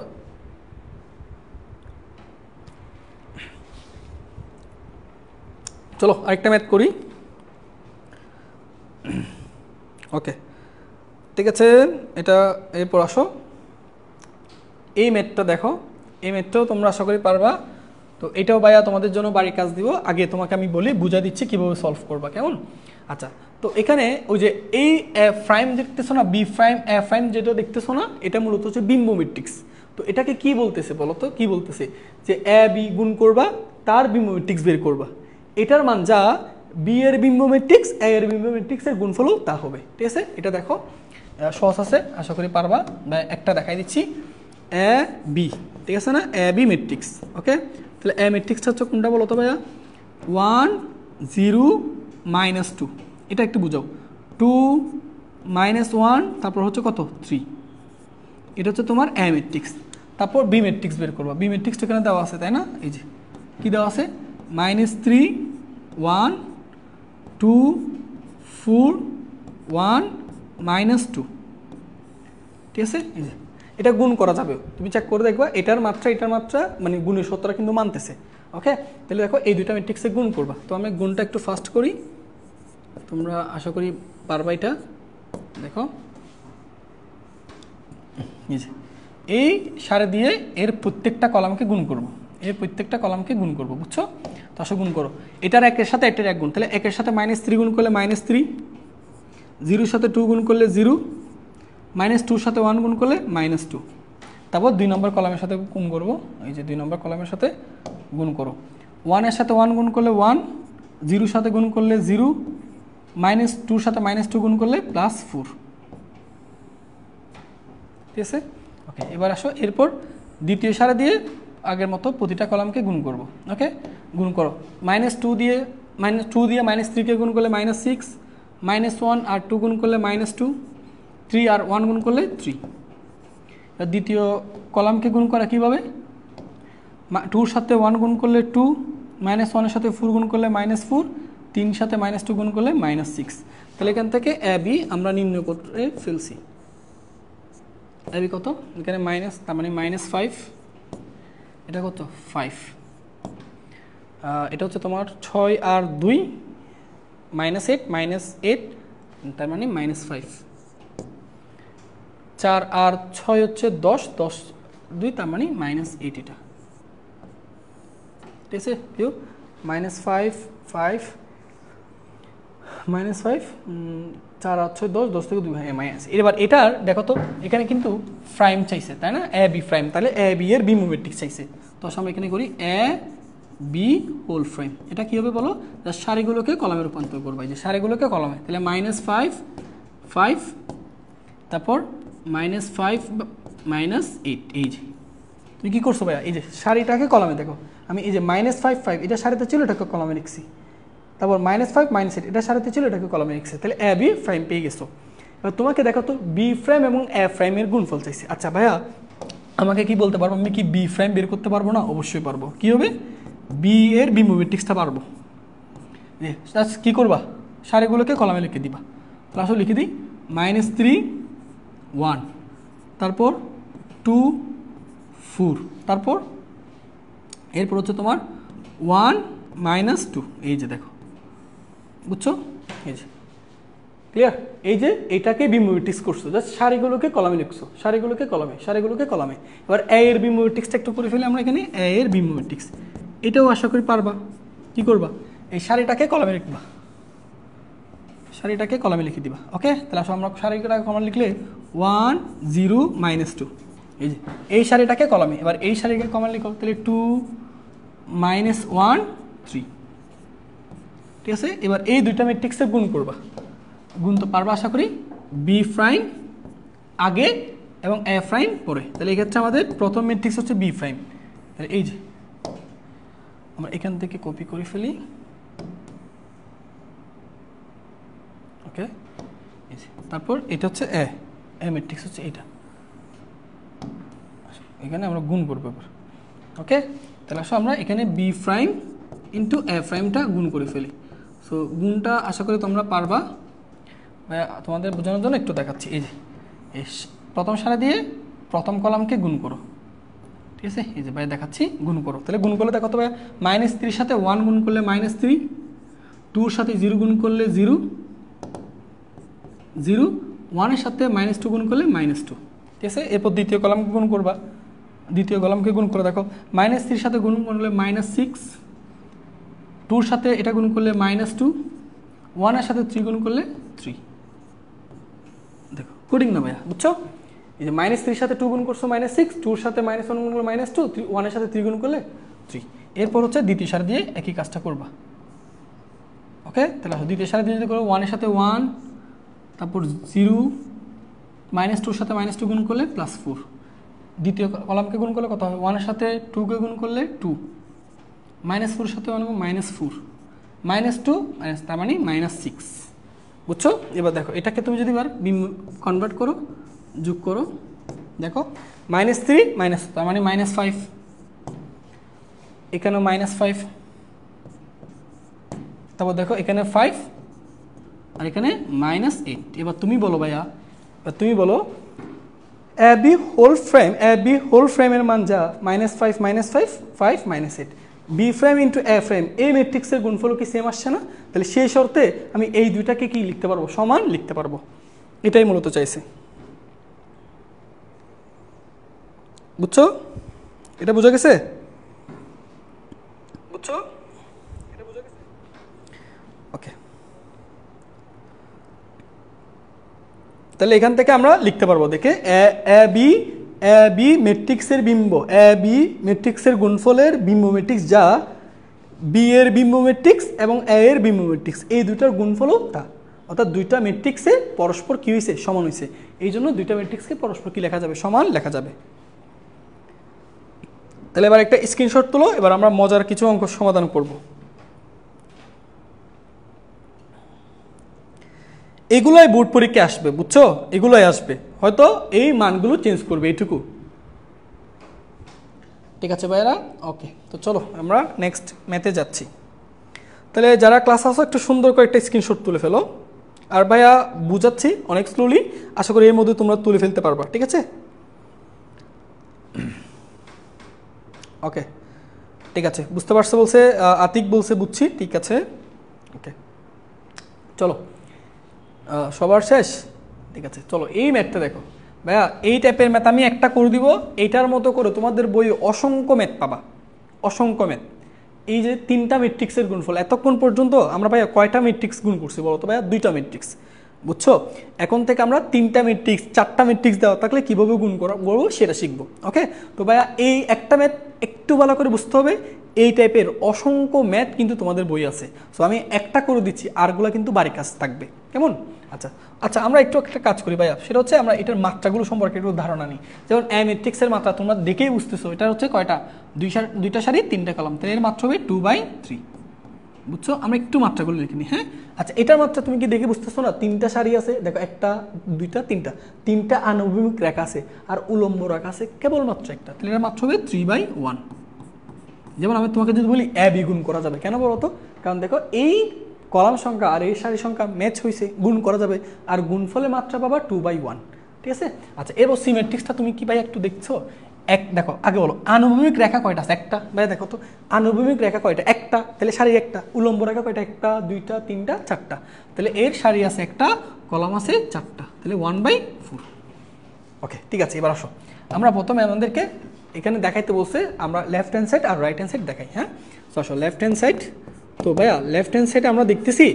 চলো আরেকটা ম্যাথ করি। ওকে, ঠিক আছে, এটা এরপর আসো। এই ম্যাথটা দেখো, এই ম্যাথটাও তোমরা আশা করি পারবা। তো এটাও ভাইয়া তোমাদের জন্য বাড়ির কাজ দিব, আগে তোমাকে আমি বলি বুঝা দিচ্ছি কীভাবে সলভ করবা, কেমন? আচ্ছা, তো এখানে ওই যে এই প্রাইম দেখতেছো না, বি প্রাইম এ প্রাইম যেটা দেখতেছো না, এটা মূলত হচ্ছে বিম্ব ম্যাট্রিক্স। তো এটাকে কি বলতেছে বলো তো? কি বলতেছে যে এ বি গুণ করবা, তার বিম্ব ম্যাট্রিক্স বের করবা। এটার মান যা বি এর বিম্ব ম্যাট্রিক্স এ এর বিম্ব ম্যাট্রিক্সের গুণফলও তা হবে, ঠিক আছে? এটা দেখো সহজ আছে, আশা করি পারবা। একটা দেখাই দিচ্ছি, এ বি, ঠিক আছে না? A B matrix. ওকে, তাহলে এ ম্যাট্রিক্সটা হচ্ছে কোনটা বলো তো ভাইয়া? 1 0 -2, এটা একটু বুঝাও। 2 -1, তারপর হচ্ছে কত? 3। এটা হচ্ছে তোমার এ ম্যাট্রিক্স। তারপর বি ম্যাট্রিক্স বের করবা। বি ম্যাট্রিক্সটা এখানে দেওয়া আছে, তাই না? এই যে কি দেওয়া আছে, -3 1 2 4 1 -2, ঠিক আছে? এই যে এটা গুণ করা যাবে, তুমি চেক করে দেখবা এটার মাত্রা মানে গুণের সূত্রটা কিন্তু মানতেছে। ওকে, তাহলে দেখো এই দুইটা ম্যাট্রিক্সে গুণ করবা। তো আমি গুণটা একটু ফাস্ট করি, তোমরা আশা করি পারবা। এটা দেখো, এই সারে দিয়ে এর প্রত্যেকটা কলামকে গুণ করব, এর প্রত্যেকটা কলামকে গুণ করব, বুঝছো? তো আসো গুণ করো, এটার একের সাথে এটার এক গুণ, তাহলে একের সাথে -3 গুণ করলে -3, 0-র সাথে 2 গুণ করলে 0, -2-র সাথে 1 গুণ করলে -2। তারপর 2 নম্বর কলামের সাথে গুণ করবো, এই যে 2 নম্বর কলামের সাথে গুণ করো। 1-এর সাথে 1 গুণ করলে 1, 0-র সাথে গুণ করলে 0, -2-র সাথে -2 গুণ করলে +4, ঠিক আছে? ওকে, এবার আসো এরপর দ্বিতীয় সারি দিয়ে আগের মতো প্রতিটা কলামকে গুণ করব। ওকে, গুণ করো। -2 দিয়ে -3কে গুণ করলে -6, -1 আর 2 গুণ করলে -2, 3 আর 1 গুণ করলে 3। দ্বিতীয় কলামকে গুণ করা কীভাবে? 2-র সাথে 1 গুণ করলে 2, -1-এর সাথে 4 গুণ করলে -4, 3 সাথে -2 গুণ করলে -6। তাহলে এখান থেকে এ বি আমরা নির্ণয় করে ফেলছি। এ বি কত? এখানে মাইনাস, তার মানে -5, এটা কত? 5। এটা হচ্ছে তোমার 6 আর 2 -8, -8, তার মানে -5। 4 আর 6 হচ্ছে 10, 10 2 তার মানে -8। এটা ঠিক আছে? ভিউ -5 5 -5, 4 আর 6 10, 10 থেকে 2 মাইনাস। এবার এটার দেখো তো, এখানে কিন্তু প্রাইম চাইছে, তাই না? এ বি প্রাইম, তাহলে এ বি এর বিম্ব ম্যাট্রিক্স চাইছে। তো আমরা এখানে করি এ বি হোল প্রাইম। এটা কি হবে বলো? জাস্ট সারিগুলোকে কলামে রূপান্তর করবো, এই যে সারিগুলোকে কলামে। তাহলে -5 5, তারপর -5 -8। এই যে তুমি কি করছো ভাইয়া? এই যে সারিটাকে কলামে দেখো, আমি এই যে -5 5 এটা সারিতে ছিল, এটাকে কলামে লিখছি। তারপর -5 -8 এটা সারিতে ছিল, এটাকে কলামে লিখছে। তাহলে এ বি প্রাইম পেয়ে গেছো। এবার তোমাকে দেখো তো বি প্রাইম এবং এ প্রাইমের গুণফল চাইছে। আচ্ছা ভাইয়া, আমাকে কি বলতে পারবো? আমি কি বি প্রাইম বের করতে পারবো না? অবশ্যই পারবো। কি হবে? বি এর বিম্ব ম্যাট্রিক্সটা পারবো। কি করবা? সারিগুলোকে কলামে লিখে দিবা। তাহলে আসলে লিখে দিই -3 1, তারপর 2 4, তারপর এরপর হচ্ছে তোমার 1 -2। এই যে দেখো, বুঝছো? এই যে ক্লিয়ার? এই যে এটাকে বিম্ব ম্যাট্রিক্স করছো, জাস্ট সারিগুলোকে কলামে লিখছো, সারিগুলোকে কলামে, সারিগুলোকে কলামে। এবার এ এর বিম্ব ম্যাট্রিক্সটা একটু করে ফেলি আমরা এখানে। এ এর বিম্ব ম্যাট্রিক্স এটাও আশা করি পারবা। কি করবা? এই সারিটাকে কলামে লিখবা, সারিটাকে কলামে লিখে দিবা। ওকে, তাহলে আসলে আমরা সারিটাকে কলামে লিখলে 1 0 -2, এই যে এই সারিটাকে কলামে, এবার এই সারিকে কলামে লিখো, তাহলে 2 -1 3। ঠিক আছে, এবার এই দুইটা ম্যাট্রিক্সে গুণ করবা, গুণ তো পারবা আশা করি। বি প্রাইম আগে এবং এ প্রাইম পরে, তাহলে এই ক্ষেত্রে আমাদের প্রথম ম্যাট্রিক্স হচ্ছে বি প্রাইম। তাহলে এই যে আমরা এখান থেকে কপি করে ফেলি। ওকে, তারপর এটা হচ্ছে এ ম্যাট্রিক্স হচ্ছে এটা, এখানে আমরা গুণ করবো এবার। ওকে, তাহলে আসলে আমরা এখানে বি প্রাইম ইন্টু এ প্রাইমটা গুণ করে ফেলি। সো গুণটা আশা করি তোমরা পারবা, তোমাদের বোঝানোর জন্য একটু দেখাচ্ছি। এই যে এই প্রথম সারি দিয়ে প্রথম কলামকে গুণ করো। ঠিক আছে, এই যে ভাই দেখাচ্ছি, গুণ করো। তাহলে গুণ করলে দেখো তো ভাই, -3 সাথে 1 গুণ করলে -3, 2 সাথে 0 গুণ করলে 0 0, 1 এর সাথে -2 গুণ করলে -2। ঠিক আছে, এরপর দ্বিতীয় কলামকে গুণ করবা, দ্বিতীয় কলামকে গুণ করে দেখো, -3 সাথে গুণ করলে -6, 2 সাথে এটা গুণ করলে -2, 1 এর সাথে 3 গুণ করলে 3। দেখো কোডিং না ভাইয়া, বুঝছো? এই যে -3 সাথে 2 গুণ করছো -6, 2 এর সাথে -1 গুণ করলে -2, 1 এর সাথে 3 গুণ করলে 3। এরপর হচ্ছে দ্বিতীয় সারি দিয়ে একই কাজটা করবা। ওকে, তাহলে দ্বিতীয় সারি দিয়ে যদি করো 1 এর সাথে 1, তারপর 0, -2 এর সাথে -2 গুণ করলে +4। দ্বিতীয় কলামকে গুণ করলে কত হবে? 1 এর সাথে 2 কে গুণ করলে 2, -4 এর সাথে 1 -4, -2 তার মানে -6। বুঝছো? এবার দেখো এটাকে তুমি যদি এবার কনভার্ট করো, যোগ করো, দেখো -3 তার মানে -5, এখানেও -5, তারপর দেখো এখানে 5 আর এখানে -8। এবার তুমি বলো ভাইয়া, এবার তুমি বলো এ বি হোল ফ্রেমের মান যা -5 -5 5 -8, B frame into A frame এই ম্যাট্রিক্সের গুণফল কি সেম আসছে না? তাহলে সেই শর্তে আমি এই দুইটাকে কি লিখতে পারবো? সমান লিখতে পারবো। এটাই মূলত চাইছে। বুঝছো? এটা বোঝা গেছে? বুঝছো? এটা বোঝা গেছে? ওকে, তাহলে এখান থেকে আমরা লিখতে পারবো, দেখে এ বি ম্যাট্রিক্সের বিম্ব, এ বি ম্যাট্রিক্সের গুণফলের বিম্ব ম্যাট্রিক্স যা বি এর বিম্ব ম্যাট্রিক্স এবং এ এর বিম্ব ম্যাট্রিক্স, এই দুইটার গুণফলও তা। অর্থাৎ দুইটা ম্যাট্রিক্সে পরস্পর কি হয়েছে? সমান হয়েছে। এই জন্য দুইটা ম্যাট্রিক্সকে পরস্পর কি লেখা যাবে? সমান লেখা যাবে। তাহলে এবার একটা স্ক্রিনশট তুলো, এবার আমরা মজার কিছু অঙ্ক সমাধান করব। এগুলোই বোর্ড পরীক্ষায় আসবে, বুঝছো? এগুলোই আসবে, হয়তো এই মানগুলো চেঞ্জ করবে, এইটুকু। ঠিক আছে ভাইয়েরা? ওকে, তো চলো আমরা নেক্সট ম্যাথে যাচ্ছি। তাহলে যারা ক্লাস আসো একটু সুন্দর করে একটা স্ক্রিনশট তুলে ফেলো। আর ভাইয়া বুঝাচ্ছি অনেক স্লোলি, আশা করি এর মধ্যে তোমরা তুলে ফেলতে পারবা। ঠিক আছে? ওকে, ঠিক আছে, বুঝতে পারছো বলছে আতিক, বলছে বুঝছি। ঠিক আছে, ওকে, চলো সবার শেষ। ঠিক আছে, চলো এই ম্যাথটা দেখো ভাইয়া, এই টাইপের ম্যাথ আমি একটা করে দিব, এইটার মতো করে তোমাদের বইয়ে অসংখ্য ম্যাথ পাবা, অসংখ্য ম্যাথ। এই যে 3টা ম্যাট্রিক্সের গুণফল, এতক্ষণ পর্যন্ত আমরা ভাইয়া কয়টা ম্যাট্রিক্স গুণ করছি বলো তো ভাইয়া? 2টা ম্যাট্রিক্স, বুঝছো? এখন থেকে আমরা 3টা ম্যাট্রিক্স, 4টা ম্যাট্রিক্স দেওয়া থাকলে কীভাবে গুণ করবো সেটা শিখবো। ওকে, তো ভাইয়া এই একটা ম্যাথ একটু ভালো করে বুঝতে হবে, এই টাইপের অসংখ্য ম্যাথ কিন্তু তোমাদের বই আছে। সো আমি একটা করে দিচ্ছি, আরগুলো কিন্তু বাড়ি কাজ থাকবে, কেমন? আচ্ছা আচ্ছা, আমরা একটু একটা কাজ করি ভাইয়া, সেটা হচ্ছে আমরা এটার মাত্রাগুলো সম্পর্কে একটু ধারণা নিই। যেমন এ ম্যাট্রিক্সের মাত্রা তোমরা দেখেই বুঝতেছো, এটা হচ্ছে কয়টা? দুইটা সারি 3টা কলাম, তাহলে এর মাত্রা হবে 2/3। বুঝছো? আমরা একটু মাত্রাগুলো লিখে নিই। হ্যাঁ, আচ্ছা, এটার মাত্রা তুমি কি দেখে বুঝতেছো না? 3টা সারি আছে, দেখো 1 2 3টা আনুভূমিক রেখা আছে আর উলম্ব রেখা আছে কেবলমাত্র একটা, তাহলে এর মাত্রা হবে 3/1। যেমন আমি তোমাকে যদি বলি এ বি গুণ করা যাবে, কেন বলো তো? কারণ দেখো এই কলাম সংখ্যা আর এই সারি সংখ্যা ম্যাচ হয়েছে, গুণ করা যাবে, আর গুণফলে মাত্রা পাবা 2/1। ঠিক আছে? আচ্ছা, এবার সিমেট্রিক্সটা তুমি কি ভাই একটু দেখছো? দেখো আগে বলো আনুভূমিক রেখা কয়টা আছে? একটা। ভাই দেখো তো আনুভূমিক রেখা কয়টা? একটা। তাহলে সারি একটা। উলম্ব রেখা কয়টা? 1 2 3 4টা। তাহলে এর সারি আছে একটা, কলাম আছে 4টা, তাহলে 1/4। ওকে, ঠিক আছে, এবার আসো আমরা প্রথমে আমাদেরকে এখানে দেখাইতে বলছে, আমরা লেফট হ্যান্ড সাইড আর রাইট হ্যান্ড সাইড দেখাই। হ্যাঁ, তো আসো লেফট হ্যান্ড সাইড। তো ভাইয়া লেফট হ্যান্ড সাইডে আমরা দেখতেছি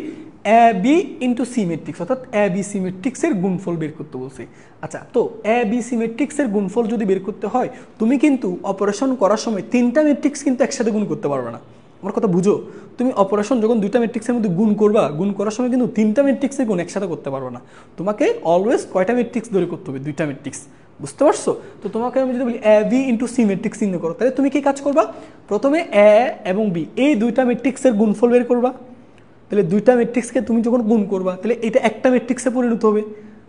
A B into C matrix, অর্থাৎ এ বি সি ম্যাট্রিক্সের গুণফল বের করতে বলছি। আচ্ছা, তো এ বি সি ম্যাট্রিক্সের গুণফল যদি বের করতে হয়, তুমি কিন্তু অপারেশন করার সময় তিনটা ম্যাট্রিক্স কিন্তু একসাথে গুণ করতে পারবে না। আমার কথা বুঝো, তুমি অপারেশন যখন দুইটা ম্যাট্রিক্সের মধ্যে গুণ করবা, গুণ করার সময় কিন্তু তিনটা ম্যাট্রিক্সের গুণ একসাথে করতে পারবে না। তোমাকে অলওয়েজ কয়টা ম্যাট্রিক্স ধরে করতে হবে? দুইটা ম্যাট্রিক্স। বুঝতে পারছো? তো তোমাকে আমি যদি বলি A B into C matrix চিহ্ন করো, তাহলে তুমি কি কাজ করবা? প্রথমে এ এবং বি এই দুইটা ম্যাট্রিক্সের গুণফল বের করবা। তাহলে দুইটা ম্যাট্রিক্সকে তুমি যখন গুণ করবা, তাহলে এটা একটা ম্যাট্রিক্সে পরিণত হবে।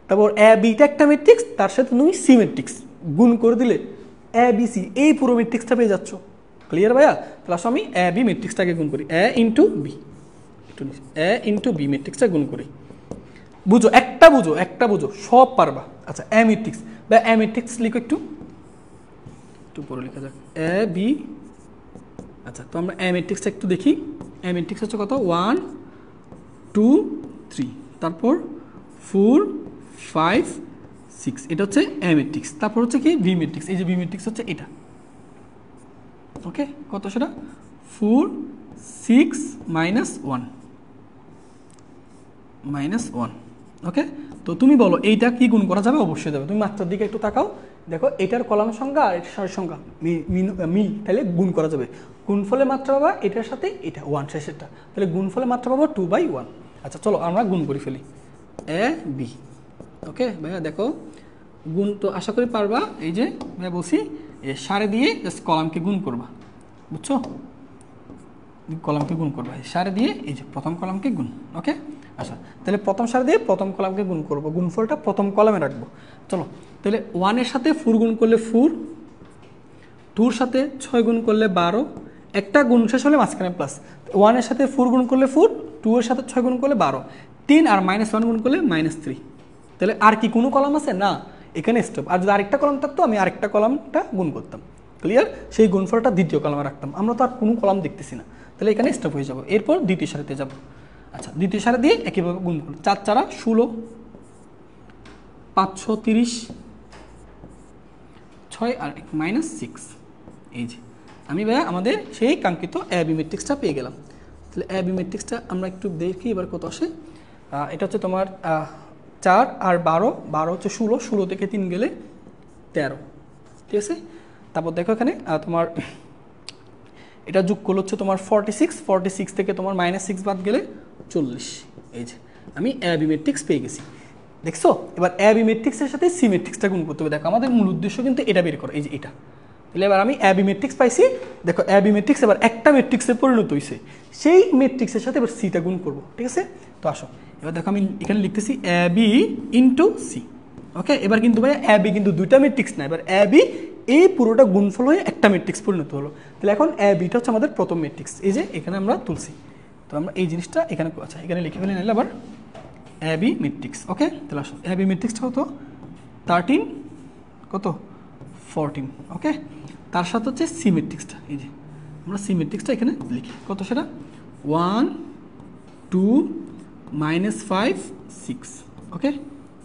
তারপর এ বিটা একটা ম্যাট্রিক্স, তার সাথে তুমি সি ম্যাট্রিক্স গুণ করে দিলে এ বি সি এই পুরো ম্যাট্রিক্সটা পেয়ে যাচ্ছ। ক্লিয়ার ভাইয়া? তাহলে আসো আমি এ বি ম্যাট্রিক্সটাকে গুণ করি, এ ইন্টু বি, এ ইন্টু বি ম্যাট্রিক্সটা গুণ করি। বুঝো, একটা বুঝো, সব পারবা। আচ্ছা, এ ম্যাট্রিক্স বা এ ম্যাট্রিক্স লিখো, একটু পরে লেখা যাক, এ বি। আচ্ছা, তো আমরা এ ম্যাট্রিক্সটা একটু দেখি। এ ম্যাট্রিক্স হচ্ছে কত? 1 2 3, তারপর 4 5 6, এটা হচ্ছে এ ম্যাট্রিক্স। তারপর হচ্ছে কি? B matrix. এই যে বি ম্যাট্রিক্স হচ্ছে এটা। ওকে, কত সেটা? 4 6 -1 -1। ওকে, তো তুমি বলো এইটা কি গুণ করা যাবে? অবশ্যই যাবে। তুমি মাত্রার দিকে একটু তাকাও, দেখো এটার কলাম সংখ্যা আর এটার সারির সংখ্যা মিল, তাহলে গুণ করা যাবে। গুণফলে মাত্রা পাবা এটার সাথে এটা 1 শেষেরটা, তাহলে গুণফলে মাত্রা পাবো 2/1। আচ্ছা, চলো আমরা গুণ করে ফেলি, এ বি। ওকে ভাইয়া, দেখো গুণ তো আশা করি পারবা। এই যে ভাইয়া বলছি, সারে দিয়ে জাস্ট কলামকে গুণ করবা। বুঝছো? কলামকে গুণ করবা সারে দিয়ে, এই যে প্রথম কলামকে গুণ। ওকে, আচ্ছা, তাহলে প্রথম সারি দিয়ে প্রথম কলামকে গুণ করবো, গুণফলটা প্রথম কলামে রাখবো। চলো, তাহলে 1-এর সাথে 4 গুণ করলে 4, 2-র সাথে 6 গুণ করলে 12, একটা গুণ শেষ হলে মাঝখানে প্লাস। 1-এর সাথে 4 গুণ করলে 4, 2-এর সাথে 6 গুণ করলে 12, 3 আর -1 গুণ করলে -3। তাহলে আর কি কোনো কলাম আছে? না, এখানে স্টপ। আর যদি আরেকটা কলাম থাকতো, আমি আরেকটা কলামটা গুণ করতাম। ক্লিয়ার? সেই গুণফলটা দ্বিতীয় কলামে রাখতাম। আমরা তো আর কোনো কলাম দেখতেছি না, তাহলে এখানে স্টপ হয়ে যাবো। এরপর দ্বিতীয় সারিতে যাব। আচ্ছা, দ্বিতীয় সারি দিয়ে একইভাবে গুণ করুন। 4 4 16, 5 6 30, 6 আর -6। এই যে আমি ভাইয়া আমাদের সেই কাঙ্ক্ষিত এ বি ম্যাট্রিক্সটা পেয়ে গেলাম। তাহলে এ বি ম্যাট্রিক্সটা আমরা একটু দেখি এবার কত আসে। এটা হচ্ছে তোমার 4 আর 12, 12 হচ্ছে 16, 16 থেকে 3 গেলে 13। ঠিক আছে, তারপর দেখো এখানে তোমার এটা যোগ করলে হচ্ছে তোমার 46, 46 থেকে তোমার -6 বাদ গেলে 40। এই যে আমি এ বি ম্যাট্রিক্স পেয়ে গেছি। দেখছো? এবার এ বি ম্যাট্রিক্সের সাথে সি ম্যাট্রিক্সটা গুণ করতে হবে। দেখো আমাদের মূল উদ্দেশ্য কিন্তু এটা বের করা, এই যে এটা। তাহলে এবার আমি এ বি ম্যাট্রিক্স পাইছি। দেখো এ বি ম্যাট্রিক্স এবার একটা ম্যাট্রিক্সে পরিণত হয়েছে, সেই ম্যাট্রিক্সের সাথে এবার সিটা গুণ করবো। ঠিক আছে, তো আসো এবার দেখো আমি এখানে লিখতেছি এ বি ইন্টু সি। ওকে, এবার কিন্তু ভাই এ বি কিন্তু দুইটা ম্যাট্রিক্স না, এবার এ বি এই পুরোটা গুণফল হয়ে একটা ম্যাট্রিক্স পরিণত হলো। তাহলে এখন এ বিটা হচ্ছে আমাদের প্রথম ম্যাট্রিক্স, এই যে এখানে আমরা তুলছি। তো আমরা এই জিনিসটা এখানে, আচ্ছা এখানে লিখে ফেলে নিলে আবার এ বি ম্যাট্রিক্স। ওকে, তাহলে আসো এ বি ম্যাট্রিক্সটা কত? 13 কত 14। ওকে, তার সাথে হচ্ছে সি ম্যাট্রিক্সটা, এই যে আমরা সি ম্যাট্রিক্সটা এখানে লিখি। কত সেটা? 1 2 -5 6। ওকে,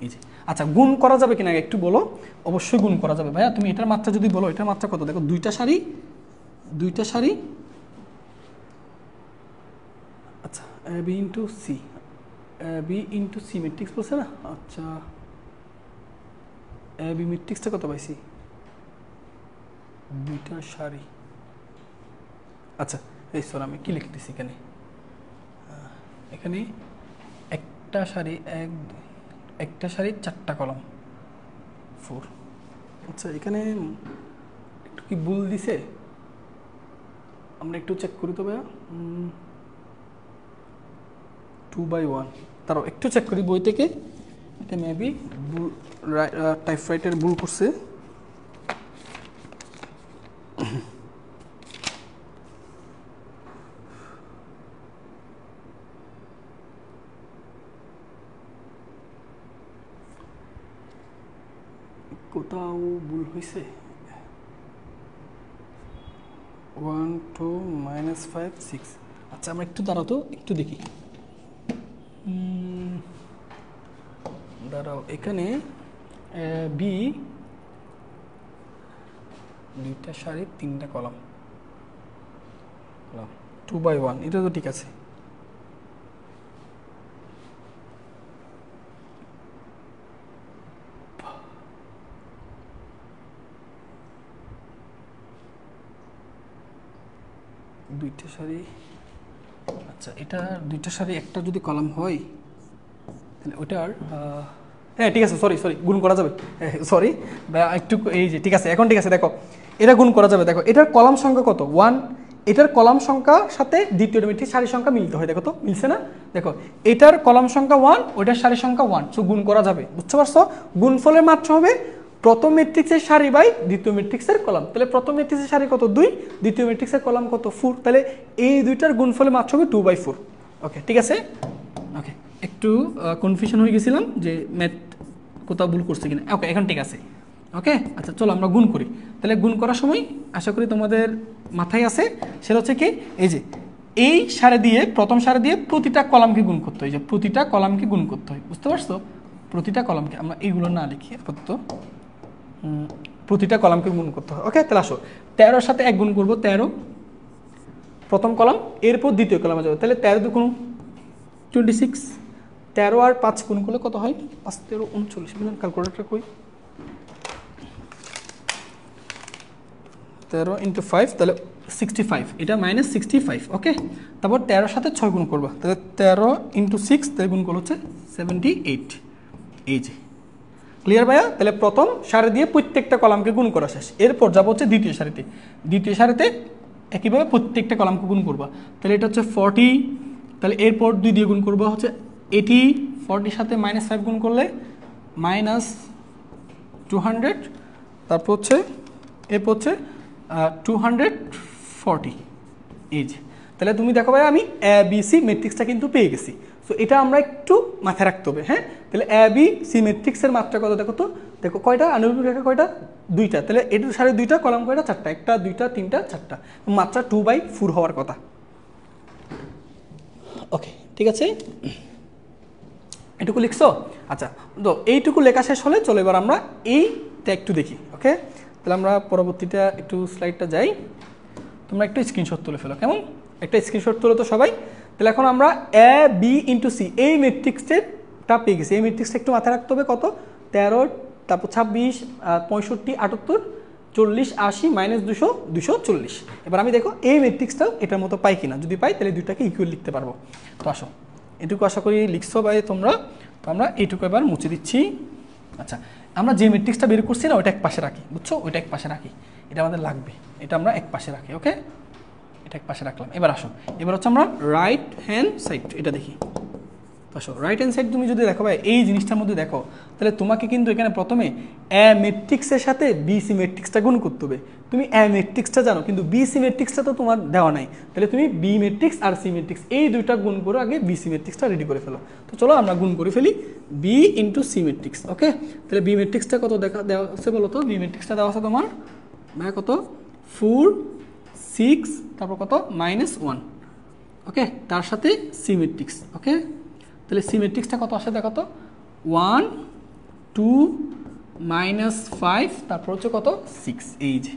এই যে। আচ্ছা, গুণ করা যাবে কিনা একটু বলো। অবশ্যই গুণ করা যাবে ভাইয়া। তুমি এটার মাত্রা যদি বলো, এটার মাত্রা কত? দেখো দুইটা সারি। আচ্ছা, A B into C, A B into C matrix বলছে না? আচ্ছা, এ বি ম্যাট্রিক্সটা কত পাইছি? দুইটা সারি। আচ্ছা, এই সর আমি কি লিখতেছি এখানে? এখানে একটা সারি, একটা সারি 4টা কলাম 4। আচ্ছা, এখানে একটু কি ভুল দিছে? আমরা একটু চেক করি তো ভাইয়া। 2/1, তারও একটু চেক করি বই থেকে। এটা মেবি টাইপরাইটার ভুল করছে। কোথাও ভুল হয়েছে। 1 2 -5 6। আচ্ছা, আমরা একটু দাঁড়াও তো, একটু দেখি। দাঁড়াও, এখানে বি দুইটা সারি 3টা কলাম 2/1, এটা তো ঠিক আছে। দুইটা সারি, আচ্ছা এটা দুইটা সারি একটা যদি কলাম হয় তাহলে ওটার হ্যাঁ ঠিক আছে, সরি গুণ করা যাবে, সরি একটু এই যে ঠিক আছে, এখন ঠিক আছে, দেখো এটা গুণ করা যাবে। দেখো এটার কলাম সংখ্যা কত 1, এটার কলাম সংখ্যার সাথে দ্বিতীয় ম্যাট্রিক্স সারি সংখ্যা মিলতে হয়, দেখো তো মিলছে না? দেখো এটার কলাম সংখ্যা 1, ওইটার সারি সংখ্যা 1, সো গুণ করা যাবে, বুঝতে পারছো? গুণফলের মাত্রা হবে প্রথম ম্যাট্রিক্সের সারি বাই দ্বিতীয় ম্যাট্রিক্সের কলাম। তাহলে প্রথম ম্যাট্রিক্সের সারি কত 2, দ্বিতীয় ম্যাট্রিক্সের কলাম কত 4, তাহলে এই দুইটার গুণফলের মাত্রা হবে 2/4। ওকে ঠিক আছে, ওকে একটু কনফিউশন হয়ে গেছিলাম যে ম্যাথ কোথাও ভুল করছে কিনা। ওকে এখন ঠিক আছে, ওকে আচ্ছা চলো আমরা গুণ করি। তাহলে গুণ করার সময় আশা করি তোমাদের মাথায় আছে, সেটা হচ্ছে কি এই যে এই সারি দিয়ে প্রথম সারি দিয়ে প্রতিটা কলামকে গুণ করতে হয়, যে প্রতিটা কলামকে গুণ করতে হয়, বুঝতে পারছো? প্রতিটা কলামকে, আমরা এইগুলো না লিখি আপাতত, প্রতিটা কলামকে গুণ করতে হয়। ওকে তাহলে আসো 13 সাথে 1 গুণ করবো, 13 প্রথম কলাম, এরপর দ্বিতীয় কলামে যাবে, তাহলে 13 2 26, 13 আর 5 গুণ করলে কত হয়? 5 13 39, ক্যালকুলেটর কই? 13 × 5 তাহলে 65, এটা -65। ওকে তারপর 13 সাথে 6 গুণ করবা, তাহলে 13 × 6 তাহলে গুণ করলে হচ্ছে 78। এই যে ক্লিয়ার ভাইয়া? তাহলে প্রথম সারি দিয়ে প্রত্যেকটা কলামকে গুণ করা শেষ, এরপর যাবো হচ্ছে দ্বিতীয় সারিতে। দ্বিতীয় সারিতে একইভাবে প্রত্যেকটা কলামকে গুণ করবা, তাহলে এটা হচ্ছে 40, তাহলে এরপর 2 দিয়ে গুণ করবা হচ্ছে 80, 40 সাথে -5 গুণ করলে -200, তারপর হচ্ছে এরপর হচ্ছে 240। এই যে তাহলে তুমি দেখো ভাই আমি ABC ম্যাট্রিক্সটা কিন্তু পেয়ে গেছি। সো এটা আমরা একটু মাথায় রাখতে হবে। হ্যাঁ তাহলে ABC ম্যাট্রিক্সের মাত্রা কত দেখো তো, দেখো কয়টা আনুভূমিক রেখা কয়টা? 2টা, তাহলে এটার সাড়ে 2টা কলাম কয়টা? 4টা, 1টা 2টা 3টা 4টা, মাত্রা 2/4 হওয়ার কথা। ওকে ঠিক আছে, এটুকু লিখছো? আচ্ছা তো এইটুকু লেখা শেষ হলে চলো এবার আমরা এইটা একটু দেখি। ওকে তাহলে আমরা পরবর্তীটা একটু স্লাইডটা যাই, তোমরা একটু স্ক্রিনশট তুলে ফেলো, কেমন? একটা স্ক্রিনশট তুলো তো সবাই। তাহলে এখন আমরা AB × C এই ম্যাট্রিক্সটা পেয়ে গেছি। এই ম্যাট্রিক্সটা একটু মাথায় রাখতে হবে, কত? 13, তারপর 26, 65, 78, 40, 80, -200, 240। এবার আমি দেখো এই ম্যাট্রিক্সটাও এটার মতো পাই কিনা, যদি পাই তাহলে দুইটাকে ইকুয়াল লিখতে পারবো। তো আসো এটুকু আশা করি লিখছো ভাই তোমরা, তো আমরা এইটুকু এবার মুছে দিচ্ছি। আচ্ছা আমরা যে ম্যাট্রিক্সটা বের করছি না ওইটা এক পাশে রাখি, বুঝছো? ওইটা এক পাশে রাখি, এটা আমাদের লাগবে, এটা আমরা এক পাশে রাখি। ওকে এটা এক পাশে রাখলাম। এবার আসো এবার হচ্ছে আমরা রাইট হ্যান্ড সাইড এটা দেখি। আসো রাইট হ্যান্ড সাইড তুমি যদি দেখো ভাই এই জিনিসটার মধ্যে দেখো, তাহলে তোমাকে কিন্তু এখানে প্রথমে এ ম্যাট্রিক্সের সাথে BC ম্যাট্রিক্সটা গুণ করতে হবে। তুমি এ ম্যাট্রিক্সটা জানো কিন্তু BC ম্যাট্রিক্সটা তো তোমার দেওয়া নাই, তাহলে তুমি B ম্যাট্রিক্স আর C ম্যাট্রিক্স এই দুইটা গুণ করে আগে BC ম্যাট্রিক্সটা রেডি করে ফেলো। তো চলো আমরা গুণ করে ফেলি B × C ম্যাট্রিক্স। ওকে তাহলে B ম্যাট্রিক্সটা কত দেওয়া আছে বলো তো? B ম্যাট্রিক্সটা দেওয়া আছে তোমার ভাই কত? 4, 6, তারপর কত? -1। ওকে তার সাথে C ম্যাট্রিক্স। ওকে তাহলে C ম্যাট্রিক্সটা কত আসে দেখো তো? 1, 2, -5, তারপর হচ্ছে কত? 6। এই যে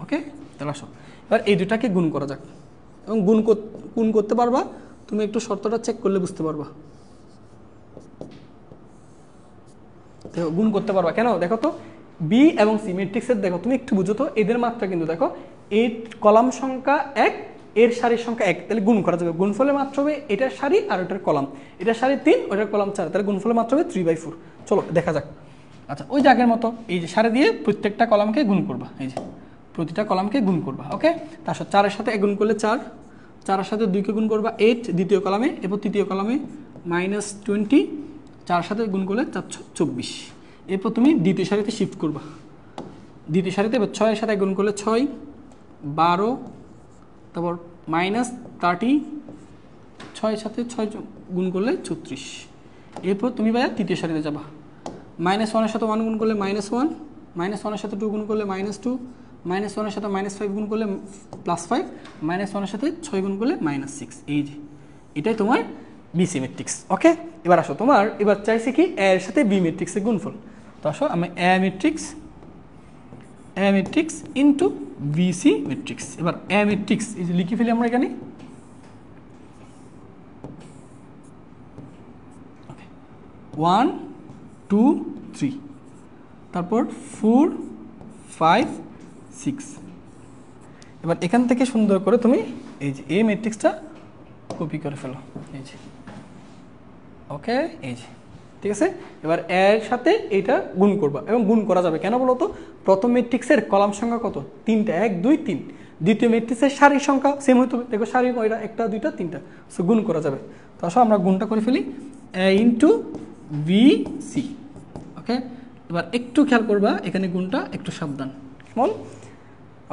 ওকে তাহলে আসো এবার এই দুটাকে গুণ করা যাক, এবং গুণ করতে পারবা তুমি, একটু শর্তটা চেক করলে বুঝতে পারবা। দেখো গুণ করতে পারবা কেন দেখো তো, B এবং C ম্যাট্রিক্সের দেখো তুমি একটু বুঝো তো, এদের মাত্রা কিন্তু দেখো এই কলাম সংখ্যা 1, এর সারির সংখ্যা 1, তাহলে গুণ করা যাবে। গুণফলের মাত্রা হবে এটার সারি আর ওটার কলাম, এটার সারি 3, ওটার কলাম 4, তাহলে গুণফলের মাত্রা হবে 3/4। চলো দেখা যাক। আচ্ছা ওই জায়গার মতো এই যে সারি দিয়ে প্রত্যেকটা কলামকে গুণ করবা, এই যে প্রতিটা কলামকে গুণ করবা। ওকে তার সাথে 4 এর সাথে 1 গুণ করলে 4, 4 এর সাথে 2 কে গুণ করবা 8 দ্বিতীয় কলামে, এরপর তৃতীয় কলামে -20, 4 সাথে গুণ করলে 424। এরপর তুমি দ্বিতীয় সারিতে শিফট করবা, দ্বিতীয় সারিতে এবার 6 এর সাথে গুণ করলে 6, 12, তারপর -30, 6 এর সাথে 6 গুণ করলে 36। এরপর তুমি ভাইয়া তৃতীয় সারিতে যাবা, -1 এর সাথে 1 গুণ করলে -1, -1 এর সাথে 2 গুণ করলে -2, -1 এর সাথে -5 গুণ করলে +5, -1 এর সাথে 6 গুণ করলে -6। এই যে এটাই তোমার BC ম্যাট্রিক্স। ওকে এবার আসো তোমার এবার চাইছি কি এর সাথে B ম্যাট্রিক্সের গুণফল। তো আসো আমি A matrix into BC matrix. এবার A ম্যাট্রিক্স এই যে লিখে ফেলি আমরা এখানে, ওকে 1, 2, 3, তারপর 4, 5, 6। এবার এখান থেকে সুন্দর করে তুমি এই যে এই ম্যাট্রিক্সটা কপি করে ফেলো, এই যে ওকে, এই যে ঠিক আছে। এবার এর সাথে এইটা গুণ করবা, এবং গুণ করা যাবে কেন বলো তো, প্রথম ম্যাট্রিক্সের কলাম সংখ্যা কত, 3টা, 1 2 3। দ্বিতীয় ম্যাট্রিক্সের সারির সংখ্যা সেম হইতে হবে, দেখো সারি কয়টা, 1টা 2টা 3টা, সো গুণ করা যাবে। তো আসো আমরা গুণটা করে ফেলি, a ইন্টু বি সি। ওকে, এবার একটু খেয়াল করবা এখানে গুণটা একটু সাবধান, কেমন?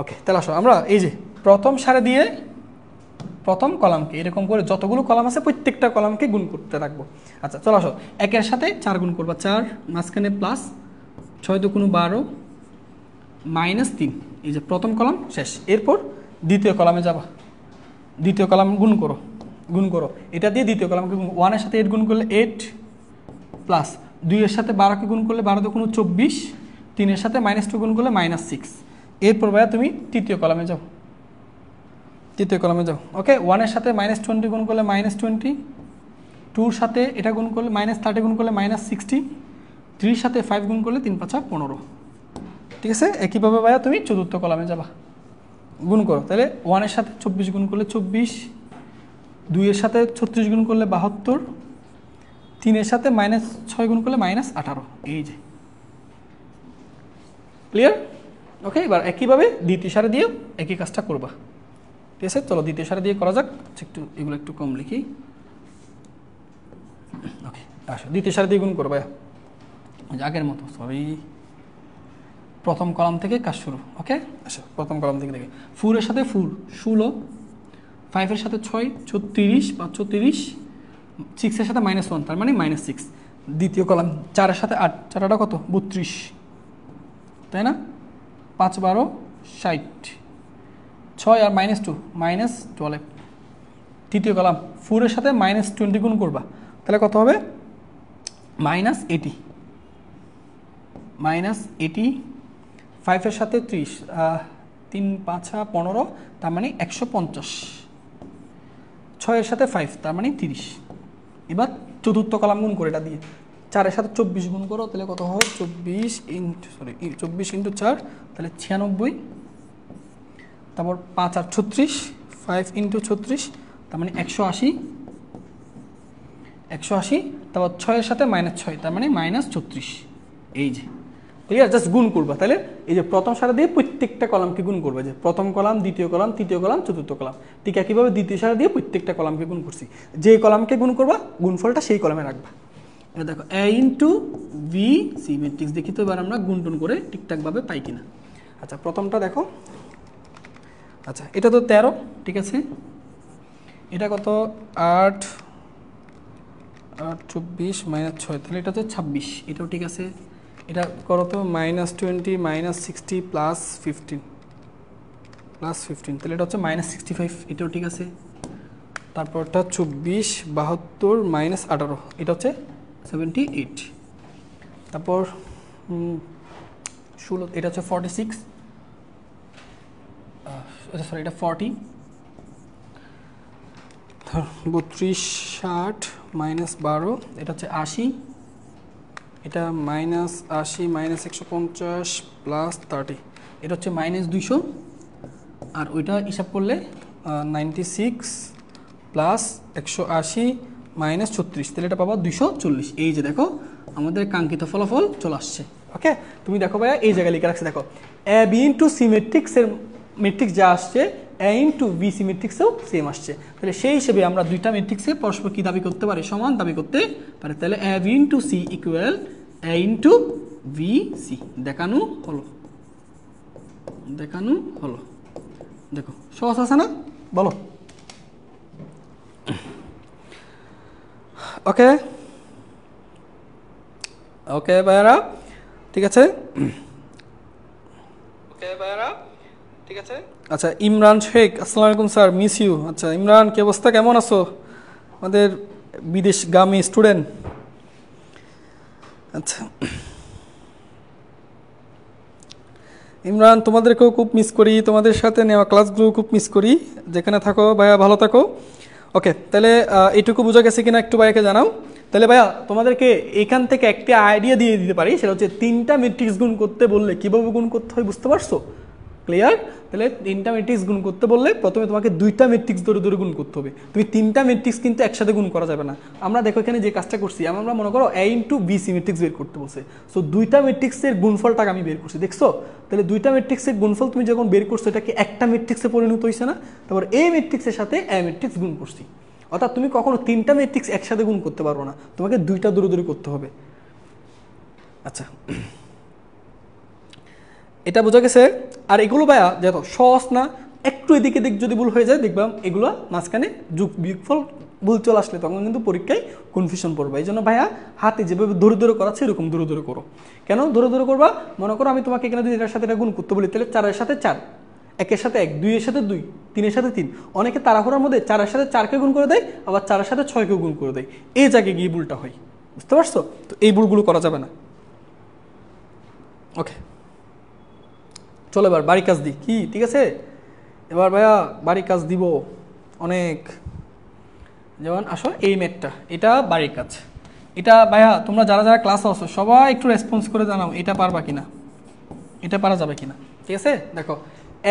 ওকে, তাহলে আসো আমরা এই যে প্রথম সারি দিয়ে প্রথম কলামকে এরকম করে যতগুলো কলাম আছে প্রত্যেকটা কলামকে গুণ করতে রাখবো। আচ্ছা চলো আসো, একের সাথে 4 গুণ করবা, 4 মাঝখানে প্লাস 6 2 12 -3, এই যে প্রথম কলাম শেষ। এরপর দ্বিতীয় কলামে যাবা, দ্বিতীয় কলাম গুণ করো, গুণ করো এটা দিয়ে দ্বিতীয় কলামকে গুণ, 1 এর সাথে 8 গুণ করলে 8 প্লাস 2 এর সাথে 12 কে গুণ করলে 12 2 24, 3 এর সাথে -2 গুণ করলে -6। এরপর ভাইয়া তুমি তৃতীয় কলামে যাও, তৃতীয় কলামে যাও। ওকে, 1 এর সাথে -20 গুণ করলে -20, 2 এর সাথে এটা গুণ করলে -30 গুণ করলে -60, 3 এর সাথে 5 গুণ করলে 3 5 15। ঠিক আছে, একইভাবে ভাইয়া তুমি চতুর্থ কলামে যাবা, গুণ করো, তাহলে 1 এর সাথে 24 গুণ করলে 24, 2 এর সাথে 36 গুণ করলে 72, 3 এর সাথে -6 গুণ করলে -18। এই যে ক্লিয়ার? ওকে, এবার একইভাবে দ্বিতীয় সারি দিয়েও একই কাজটা করবা। ঠিক আছে, চলো দ্বিতীয় সারি দিয়ে করা যাক। একটু এগুলো একটু কম লিখি। ওকে, আসো দ্বিতীয় সারি দিয়ে গুণ করো ভাইয়া, আগের মতো সরি, প্রথম কলাম থেকে কাজ শুরু। ওকে, আসো প্রথম কলাম থেকে দেখে, 4 এর সাথে 4 16, 5 এর সাথে 6 36 বা 34, 6 এর সাথে -1 তার মানে -6। দ্বিতীয় কলাম 4 এর সাথে 8, 4টা কত 32, তাই না? 5 12 60, 6 আর -2 -12। তৃতীয় কলাম 4 এর সাথে -20 গুণ করবা, তাহলে কত হবে -80, -80। 5 এর সাথে 30, 3 5 15 তার মানে 150, 6 এর সাথে 5 তার মানে 30। এবার চতুর্থ কলাম গুণ করে এটা দিয়ে, 4 এর সাথে 24 গুণ করো, তাহলে কত হবে 24 ইন্টু 4 তাহলে 96, তারপর 5 আর 36, 5 ইন্টু 36 তার মানে 180, তারপর 6 এর সাথে -6 তার মানে -34। এই যে ক্লিয়ার, জাস্ট গুণ করবা। তাহলে এই যে প্রথম সারি দিয়ে প্রত্যেকটা কলামকে গুণ করবে, যে প্রথম কলাম, দ্বিতীয় কলাম, তৃতীয় কলাম, চতুর্থ কলাম। ঠিক একইভাবে দ্বিতীয় সারি দিয়ে প্রত্যেকটা কলামকে গুণ করছি, যে কলামকে গুণ করবা গুণফলটা সেই কলামে রাখবা। এটা দেখো a into B C matrix, দেখি তো এবার আমরা গুণ টুন করে ঠিকঠাকভাবে পাই কিনা। আচ্ছা প্রথমটা দেখো, আচ্ছা এটা তো 13, ঠিক আছে, এটা কত 8 24 -6, তাহলে এটা তো 26, এটাও ঠিক আছে। এটা করো তো -20 -60 +15, তাহলে এটা হচ্ছে -65, এটাও ঠিক আছে। তারপরটা 24 72 -18, এটা হচ্ছে 78। তারপর 16, এটা হচ্ছে 46, সরি এটা 40, 32 60 -12, এটা হচ্ছে 80, এটা -80 -150 +30, এটা হচ্ছে -200, আর ওইটা হিসাব করলে 96 + 180 -36, তাহলে এটা পাবা 240। এই যে দেখো আমাদের কাঙ্ক্ষিত ফলাফল চলে আসছে। ওকে, তুমি দেখো ভাইয়া এই জায়গায় লিখে রাখছে, দেখো এ বি ইন্টু সি ম্যাট্রিক্সের ম্যাট্রিক্স যা আসছে এ ইন্টু বি সি ম্যাট্রিক্সেও সেম আসছে। তাহলে সেই হিসেবে আমরা দুইটা ম্যাট্রিক্সে পরস্পর কি দাবি করতে পারি, সমান দাবি করতে পারি। তাহলে A B into C equal A into B C, দেখানো হলো, দেখানো হলো। দেখো সহজ আছে না, বলো। ওকে ওকে ভাইয়ারা, ঠিক আছে, ওকে ভাইয়ারা, ঠিক আছে। আচ্ছা ইমরান শেখ, আসসালামু আলাইকুম স্যার, মিস ইউ। আচ্ছা ইমরান, কি অবস্থা, কেমন আছো, আমাদের বিদেশগামী স্টুডেন্ট? আচ্ছা ইমরান, তোমাদেরকেও খুব মিস করি, তোমাদের সাথে নেওয়া ক্লাসগুলো খুব মিস করি, যেখানে থাকো ভাইয়া ভালো থাকো। ওকে, তাহলে এইটুকু বোঝা গেছে কিনা একটু ভাইয়াকে জানাও। তাহলে ভাইয়া তোমাদেরকে এখান থেকে একটি আইডিয়া দিয়ে দিতে পারি, সেটা হচ্ছে 3টা ম্যাট্রিক্স গুণ করতে বললে কীভাবে গুণ করতে হয় বুঝতে পারছো? ক্লিয়ার? তাহলে 3টা ম্যাট্রিক্স গুণ করতে বললে প্রথমে তোমাকে 2টা ম্যাট্রিক্স ধরে ধরে গুণ করতে হবে, তুমি 3টা ম্যাট্রিক্স কিন্তু একসাথে গুণ করা যাবে না। আমরা দেখো এখানে যে কাজটা করছি, আমরা মনে করো A ইন্টু বি সিমেট্রিক্স বের করতে বলছে, সো 2টা ম্যাট্রিক্সের গুণফলটাকে আমি বের করছি, দেখছো? তাহলে 2টা ম্যাট্রিক্সের গুণফল তুমি যখন বের করছো, এটা কি একটা ম্যাট্রিক্সে পরিণত হয়েছে না? তারপর A ম্যাট্রিক্সের সাথে A ম্যাট্রিক্স গুণ করছি, অর্থাৎ তুমি কখনো 3টা ম্যাট্রিক্স একসাথে গুণ করতে পারবো না, তোমাকে 2টা দূরে দূরে করতে হবে। আচ্ছা, এটা বোঝা গেছে? আর এগুলো ভাইয়া যত সহজ না, একটু এদিকে দিক যদি ভুল হয়ে যায় দেখবাম এগুলো মাঝখানে বিয়োগফল ভুল চলে আসলে তখন কিন্তু পরীক্ষায় কনফিউশন পড়বে। এই জন্য ভাইয়া হাতে যেভাবে দূরে দূরে করাচ্ছে এরকম দূরে দূরে করো। কেন দূরে দূরে করবা? মনে করো আমি তোমাকে এখানে যদি এটার সাথে এটা গুণ করতে বলি, তাহলে 4-এর সাথে 4, 1-এর সাথে 1, 2-এর সাথে 2, 3-এর সাথে 3। অনেকে তাড়াহুড়ার মধ্যে 4-এর সাথে 4কে গুণ করে দেয়, আবার 4-এর সাথে 6কে গুণ করে দেয়, এই জায়গায় গিয়ে ভুলটা হয়, বুঝতে পারছো? তো এই ভুলগুলো করা যাবে না। ওকে, চলো এবার বাড়ি কাজ দিই, কি ঠিক আছে? এবার ভাইয়া বাড়ি কাজ দিব অনেক। যেমন আসো এই ম্যাথটা, এটা বাড়ির কাজ। এটা ভাইয়া তোমরা যারা যারা ক্লাসে আছো সবাই একটু রেসপন্স করে জানাও এটা পারবা কিনা, এটা পারা যাবে কিনা, ঠিক আছে? দেখো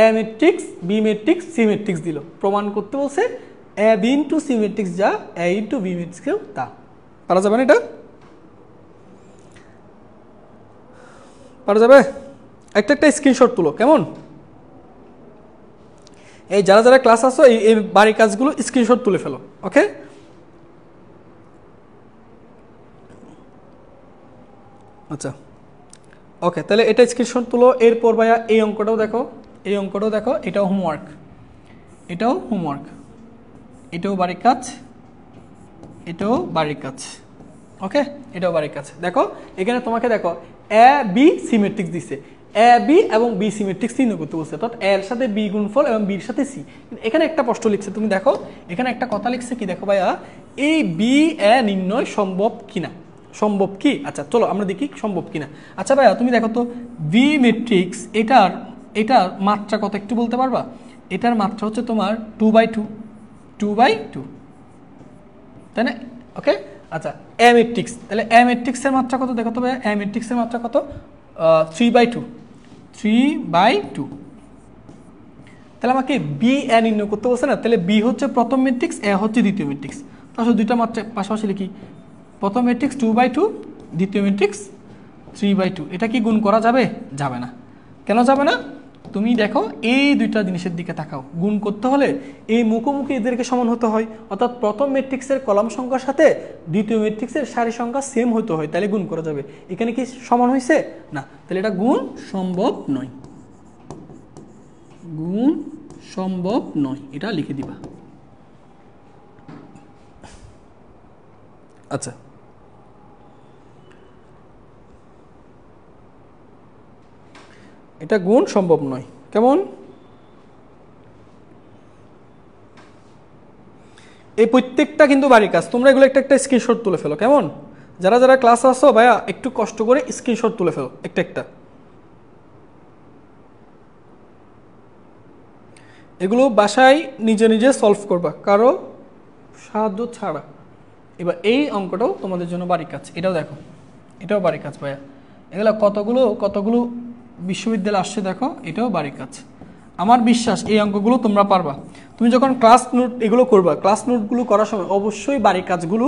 A matrix B matrix C matrix দিল, প্রমাণ করতে বলছে A B into C matrix যা A ইন্টু বি ম্যাট্রিক্সকেও তা। পারা যাবে না এটা? পারা যাবে? একটা একটা স্ক্রিনশট তুলো, কেমন? এই যারা যারা ক্লাস আসো এই বাড়ির কাজগুলো স্ক্রিনশট তুলে ফেলো, ওকে? আচ্ছা, ওকে, তাহলে এটা স্ক্রিনশট তুলো। এরপর ভাইয়া এই অঙ্কটাও দেখো, এই অঙ্কটাও দেখো, এটাও হোমওয়ার্ক, এটাও হোমওয়ার্ক, এটাও বাড়ির কাজ, এটাও বাড়ির কাজ, ওকে? এটাও বাড়ির কাজ। দেখো এখানে তোমাকে দেখো A B সিমেট্রিক্স দিছে, A B এবং B সিমেট্রিক্স নির্ণয় করতে বলছে, অর্থাৎ A এর সাথে B গুণফল এবং B এর সাথে C। এখানে একটা প্রশ্ন লিখছে, তুমি দেখো এখানে একটা কথা লিখছে কি, দেখো ভাইয়া এই B A নির্ণয় সম্ভব কিনা, সম্ভব কি? আচ্ছা চলো আমরা দেখি সম্ভব কিনা। আচ্ছা ভাইয়া তুমি দেখো তো B ম্যাট্রিক্স এটার মাত্রা কত একটু বলতে পারবা? এটার মাত্রা হচ্ছে তোমার 2/2, 2/2, তাই না? ওকে, আচ্ছা A ম্যাট্রিক্স, তাহলে A ম্যাট্রিক্সের মাত্রা কত দেখো তো ভাইয়া, A ম্যাট্রিক্সের মাত্রা কত? 3/2, 3/2। তাহলে আমাকে বি এ নির্ণয় করতে বলছে না, তাহলে বি হচ্ছে প্রথম ম্যাট্রিক্স, এ হচ্ছে দ্বিতীয় ম্যাট্রিক্স, তাহলে দুইটা মাত্রা পাশাপাশি লিখি। প্রথম ম্যাট্রিক্স 2/2, দ্বিতীয় ম্যাট্রিক্স 3/2। এটা কি গুণ করা যাবে? যাবে না। কেন যাবে না? তুমি দেখো এই দুইটা জিনিসের দিকে তাকাও, গুণ করতে হলে এই মুখোমুখি এদেরকে সমান হতে হয়, অর্থাৎ প্রথম ম্যাট্রিক্সের কলাম সংখ্যার সাথে দ্বিতীয় ম্যাট্রিক্সের সারি সংখ্যা সেম হতে হয়, তাহলে গুণ করা যাবে। এখানে কি সমান হয়েছে? না, তাহলে এটা গুণ সম্ভব নয়, গুণ সম্ভব নয়, এটা লিখে দিবা। আচ্ছা, এটা গুণ সম্ভব নয়, কেমন? এই প্রত্যেকটা কিন্তু বাড়ির কাজ, তোমরা এগুলো একটা একটা স্ক্রিনশট তুলে ফেলো, কেমন? যারা যারা ক্লাস আসো ভাইয়া একটু কষ্ট করে স্ক্রিনশট তুলে ফেলো একটা একটা। এগুলো বাসায় নিজে নিজে সলভ করবা, কারো সাহায্য ছাড়া। এবার এই অঙ্কটাও তোমাদের জন্য বাড়ির কাজ, এটাও দেখো, এটাও বাড়ির কাজ ভাইয়া। এগুলো কতগুলো বিশ্ববিদ্যালয়ে আসছে দেখো, এটাও বাড়ির কাজ। আমার বিশ্বাস এই অঙ্কগুলো তোমরা পারবা। তুমি যখন ক্লাস নোট এগুলো করবা, ক্লাস নোটগুলো করার সময় অবশ্যই বাড়ির কাজগুলো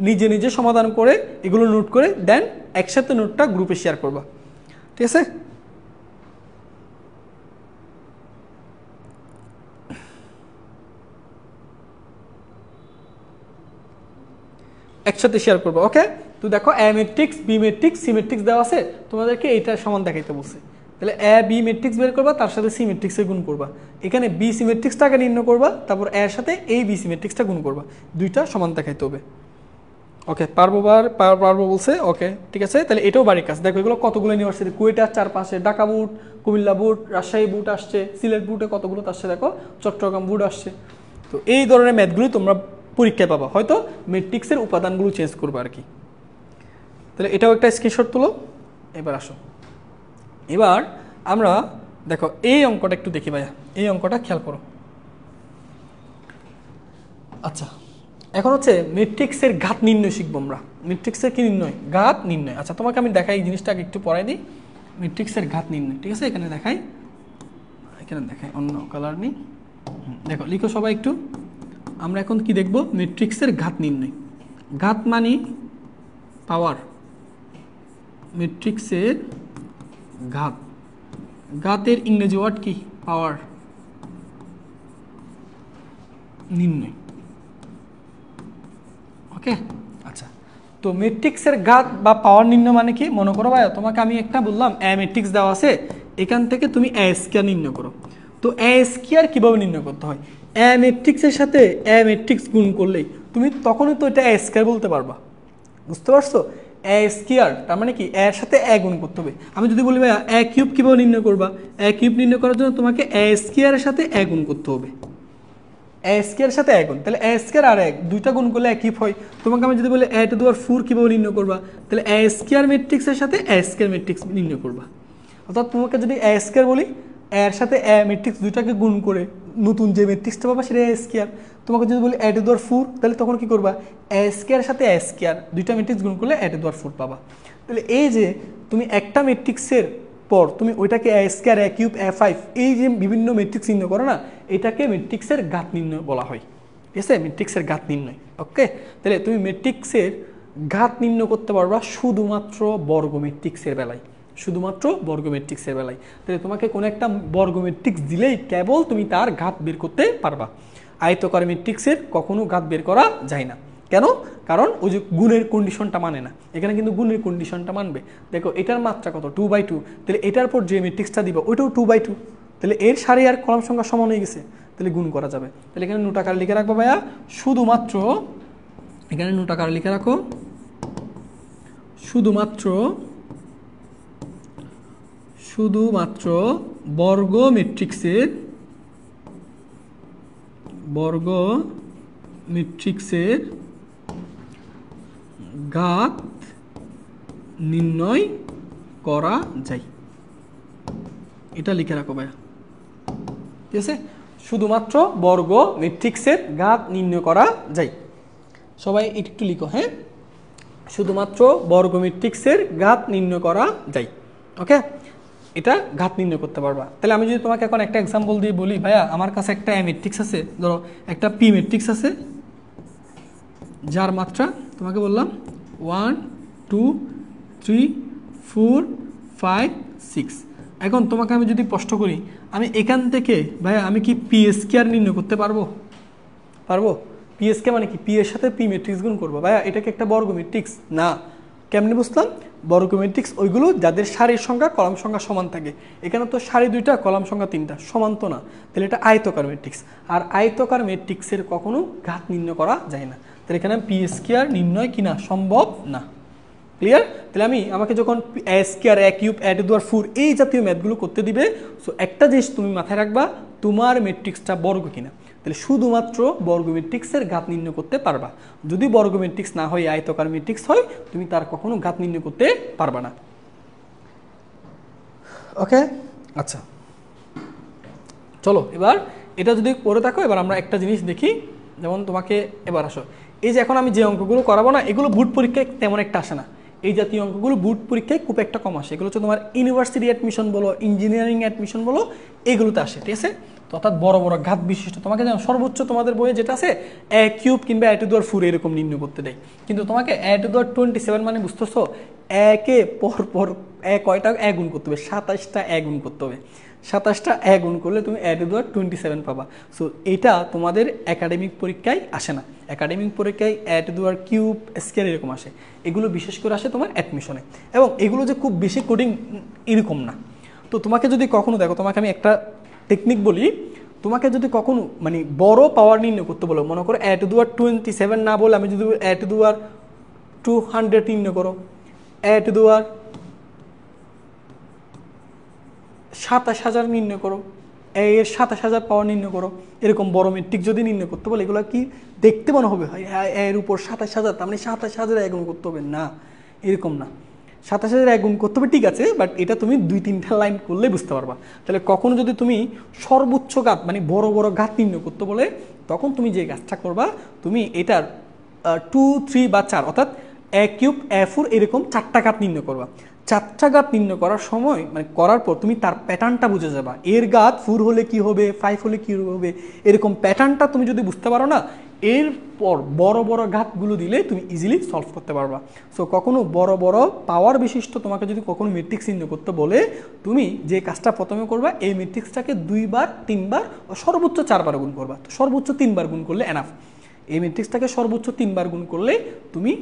নিজে নিজে সমাধান করে এগুলো নোট করে দেন, একসাথে নোটটা গ্রুপে শেয়ার করবা, ঠিক আছে? একসাথে শেয়ার করবো, ওকে? তো দেখো A matrix B matrix C matrix দেওয়া আছে, তোমাদেরকে এইটা সমান দেখাইতে বলছে। তাহলে A B ম্যাট্রিক্স বের করবা, তার সাথে সি ম্যাট্রিক্সের গুণ করবা। এখানে বি সি ম্যাট্রিক্সটাকে নির্ণয় করবা, তারপর এর সাথে এই বি সি ম্যাট্রিক্সটা গুণ করবা, দুইটা সমান দেখাইতে হবে। ওকে, পারবো বলছে, ওকে ঠিক আছে। তাহলে এটাও বাড়ির কাজ। দেখো এগুলো কতগুলো ইউনিভার্সিটি, কুয়েটার চারপাশে, ঢাকা বুট, কুমিল্লা বুট, রাজশাহী বুট আসছে, সিলেট বুটে কতগুলো আসছে দেখো, চট্টগ্রাম বুট আসছে। তো এই ধরনের ম্যাথগুলো তোমরা পরীক্ষায় পাবা, হয়তো ম্যাট্রিক্সের উপাদানগুলো চেঞ্জ করবে আর কি। তাহলে এটাও একটা স্ক্রিনশট তুলো। এবার আসো, এবার আমরা দেখো এই অঙ্কটা একটু দেখি ভাইয়া, এই অঙ্কটা খেয়াল করো। আচ্ছা, এখন হচ্ছে ম্যাট্রিক্সের ঘাত নির্ণয় শিখবো আমরা। ম্যাট্রিক্সের কি নির্ণয়? ঘাত নির্ণয়। আচ্ছা তোমাকে আমি দেখাই এই জিনিসটাকে একটু পড়াই দিই, ম্যাট্রিক্সের ঘাত নির্ণয়, ঠিক আছে? এখানে দেখাই, এখানে দেখাই অন্য কালার নেই। দেখো লিখো সবাই একটু। আমরা এখন কি দেখব? ম্যাট্রিক্সের ঘাত নির্ণয়। ঘাত মানে পাওয়ার, ম্যাট্রিক্সের ঘাত। ঘাতের ইংরেজি ওয়ার্ড কি? পাওয়ার নির্ণয়। ওকে, আচ্ছা। তো ম্যাট্রিক্সের ঘাত বা পাওয়ার নির্ণয় মানে কি? মনে করো ভাই তোমাকে আমি একটা বললাম এ ম্যাট্রিক্স দেওয়া আছে, এখান থেকে তুমি এ স্কয়ার নির্ণয় করো। তো এ স্কয়ার কীভাবে নির্ণয় করতে হয়? এ ম্যাট্রিক্সের সাথে এ ম্যাট্রিক্স গুণ করলেই তুমি তখনই তো এটা এ স্কয়ার বলতে পারবা। বুঝতে পারছো? এ স্কয়ার তার মানে কি? এর সাথে এ গুণ করতে হবে। আমি যদি বলি ভাইয়া এ কিউব কীভাবে নির্ণয় করবা? এ কিউব নির্ণয় করার জন্য তোমাকে এ স্কয়ারের সাথে এ গুণ করতে হবে। এ স্কয়ারের সাথে এ গুণ, তাহলে এ স্কয়ার আর এক দুইটা গুণ করলে এ কিউব হয়। তোমাকে আমি যদি বলি এ টু দি পাওয়ার 4 কীভাবে নির্ণয় করবা? তাহলে এ স্কয়ার ম্যাট্রিক্সের সাথে এ স্কয়ার ম্যাট্রিক্স নির্ণয় করবা। অর্থাৎ তোমাকে যদি এ স্কয়ার বলি, এর সাথে এ ম্যাট্রিক্স দুইটাকে গুণ করে নতুন যে ম্যাট্রিক্সটা পাবা সেটা এ স্কয়ার। তোমাকে যদি বলি এ টু দি পাওয়ার 4, তাহলে তখন কি করবা? এ স্কয়ারের সাথে এ স্কয়ার দুইটা ম্যাট্রিক্স গুণ করলে এ টু দি পাওয়ার 4 পাবা। তাহলে এই যে তুমি একটা ম্যাট্রিক্সের পর তুমি ওইটাকে এ স্কয়ার, এ কিউব, এ 5 এই যে বিভিন্ন ম্যাট্রিক্স নির্ণয় করো না, এটাকে ম্যাট্রিক্সের ঘাত নির্ণয় বলা হয়। ঠিক আছে? ম্যাট্রিক্সের ঘাত নির্ণয়। ওকে, তাহলে তুমি ম্যাট্রিক্সের ঘাত নির্ণয় করতে পারবা শুধুমাত্র বর্গ ম্যাট্রিক্সের বেলায়, শুধুমাত্র বর্গ ম্যাট্রিক্সের বেলায়। তাহলে তোমাকে কোনো একটা বর্গ ম্যাট্রিক্স দিলেই কেবল তুমি তার ঘাত বের করতে পারবা। আয়তকার ম্যাট্রিক্সের কখনো ঘাত বের করা যায় না। কেন? কারণ ওই যে গুণের কন্ডিশনটা মানে না, এখানে কিন্তু গুণের কন্ডিশনটা মানবে। দেখো এটার মাত্রা কত? 2/2, তাহলে এটার পর যে ম্যাট্রিক্সটা দিবা ওইটাও 2/2, তাহলে এর সারি আর কলাম সংখ্যা সমান হয়ে গেছে, তাহলে গুণ করা যাবে। তাহলে এখানে নোট আকারে লিখে রাখবো ভাইয়া, শুধুমাত্র এখানে নোট আকারে লিখে রাখো, শুধুমাত্র বর্গ ম্যাট্রিক্সের ঘাত নির্ণয় করা যায়। এটা লিখে রাখো ভাইয়া, ঠিক আছে? শুধুমাত্র বর্গ ম্যাট্রিক্সের ঘাত নির্ণয় করা যায়। সবাই একটু লিখো, হ্যাঁ? শুধুমাত্র বর্গ ম্যাট্রিক্সের ঘাত নির্ণয় করা যায়। ওকে, এটা ঘাত নির্ণয় করতে পারবা। তাহলে আমি যদি তোমাকে এখন একটা এক্সাম্পল দিয়ে বলি, ভাইয়া আমার কাছে একটা এ ম্যাট্রিক্স আছে, ধরো একটা পি ম্যাট্রিক্স আছে যার মাত্রা তোমাকে বললাম 1 2 3 4 5 6। এখন তোমাকে আমি যদি প্রশ্ন করি, আমি এখান থেকে ভাইয়া আমি কি পি স্কয়ার নির্ণয় করতে পারবো? পি স্কয়ার মানে কি? পি এর সাথে পি ম্যাট্রিক্স গুণ করবো। ভাইয়া এটা কি একটা বর্গ ম্যাট্রিক্স? না। কেমনি বুঝলাম? বর্গ ম্যাট্রিক্স ওইগুলো যাদের সারির সংখ্যা কলাম সংখ্যা সমান থাকে। এখানে তো সারি 2টা কলাম সংখ্যা 3টা, সমান তো না। তাহলে এটা আয়তকার ম্যাট্রিক্স, আর আয়তকার ম্যাট্রিক্সের কখনো ঘাত নির্ণয় করা যায় না। তাহলে এখানে পি স্কয়ার নির্ণয় কিনা সম্ভব না। ক্লিয়ার? তাহলে আমাকে যখন a square, a cube, a to the power 4 এই জাতীয় ম্যাথগুলো করতে দিবে, সো একটা জিনিস তুমি মাথায় রাখবা, তোমার ম্যাট্রিক্সটা বর্গ কিনা। তাহলে শুধুমাত্র বর্গ ম্যাট্রিক্সের ঘাত নির্ণয় করতে পারবা। যদি বর্গ ম্যাট্রিক্স না হয়, আয়তকার ম্যাট্রিক্স হয়, তুমি তার কখনো ঘাত নির্ণয় করতে পারবা না। ওকে, আচ্ছা চলো এবার এটা যদি করে থাকো, এবার আমরা একটা জিনিস দেখি। যেমন তোমাকে এবার আসো, এই যে এখন আমি যে অঙ্কগুলো করাবো না, এগুলো বোর্ড পরীক্ষায় তেমন একটা আসে না। এই জাতীয় অঙ্কগুলো বোর্ড পরীক্ষায় খুব একটা কম আসে। এগুলো হচ্ছে তোমার ইউনিভার্সিটি অ্যাডমিশন বলো, ইঞ্জিনিয়ারিং অ্যাডমিশন বলো, এগুলোতে আসে। ঠিক আছে? তো অর্থাৎ বড় বড় ঘাত বিশিষ্ট, তোমাকে যেমন সর্বোচ্চ তোমাদের বইয়ে যেটা আছে এ কিউব কিংবা এ টু দি পাওয়ার 4 এরকম নির্ণয় করতে দেয়। কিন্তু তোমাকে এ টু দি পাওয়ার 27 মানে বুঝতেছো, একে পর এ কয়টা এ গুণ করতে হবে? 27টা এ গুণ করতে হবে। 27টা এ গুণ করলে তুমি এ টু দি পাওয়ার 27 পাবা। সো এটা তোমাদের একাডেমিক পরীক্ষায় আসে না। একাডেমিক পরীক্ষায় a to the power cube, square এরকম আসে। এগুলো বিশেষ করে আসে তোমার অ্যাডমিশনে, এবং এগুলো যে খুব বেশি কোডিং এরকম না। তো তোমাকে যদি কখনো, দেখো তোমাকে আমি একটা টেকনিক বলি, তোমাকে যদি কখনো মানে বড় পাওয়ার নির্ণয় করতে বলো, মনে করো এ টু দি পাওয়ার 27 না বলে আমি যদি এ টু দি পাওয়ার 200 নির্ণয় করো, এ টু দি পাওয়ার 27,000 নির্ণয় করো, এর 27,000 পাওয়ার নির্ণয় করো, এরকম বড় ম্যাট্রিক্স যদি নির্ণয় করতে বলে, এগুলো কি দেখতে মনে হবে এর উপর 27,000, তার মানে 27,000 গুণ করতে হবে? না, এরকম না। 27,000 গুণ করতে হবে, ঠিক আছে, বাট এটা তুমি 2-3টা লাইন করলেই বুঝতে পারবা। তাহলে কখনো যদি তুমি সর্বোচ্চ ঘাত মানে বড় বড় ঘাত নির্ণয় করতে বলে, তখন তুমি যে কাজটা করবা, তুমি এটার 2, 3 বা 4 অর্থাৎ এ কিউব, এ 4 এরকম 4টা ঘাত নির্ণয় করবা। চারটা ঘাত নির্ণয় করার সময় মানে করার পর তুমি তার প্যাটার্নটা বুঝে যাবা, এর ঘাত 4 হলে কি হবে, 5 হলে কি হবে, এরকম প্যাটার্নটা তুমি যদি বুঝতে পারো না, এরপর বড় বড় ঘাতগুলো দিলে তুমি ইজিলি সলভ করতে পারবা। সো কখনো বড় বড় পাওয়ার বিশিষ্ট তোমাকে যদি কখনো ম্যাট্রিক্স নির্ণয় করতে বলে, তুমি যে কাজটা প্রথমে করবা, এই ম্যাট্রিক্সটাকে 2 বার 3 বার সর্বোচ্চ 4 বার গুণ করবা। তো সর্বোচ্চ 3 বার গুণ করলে এনাফ। এই ম্যাট্রিক্সটাকে সর্বোচ্চ 3 বার গুণ করলে তুমি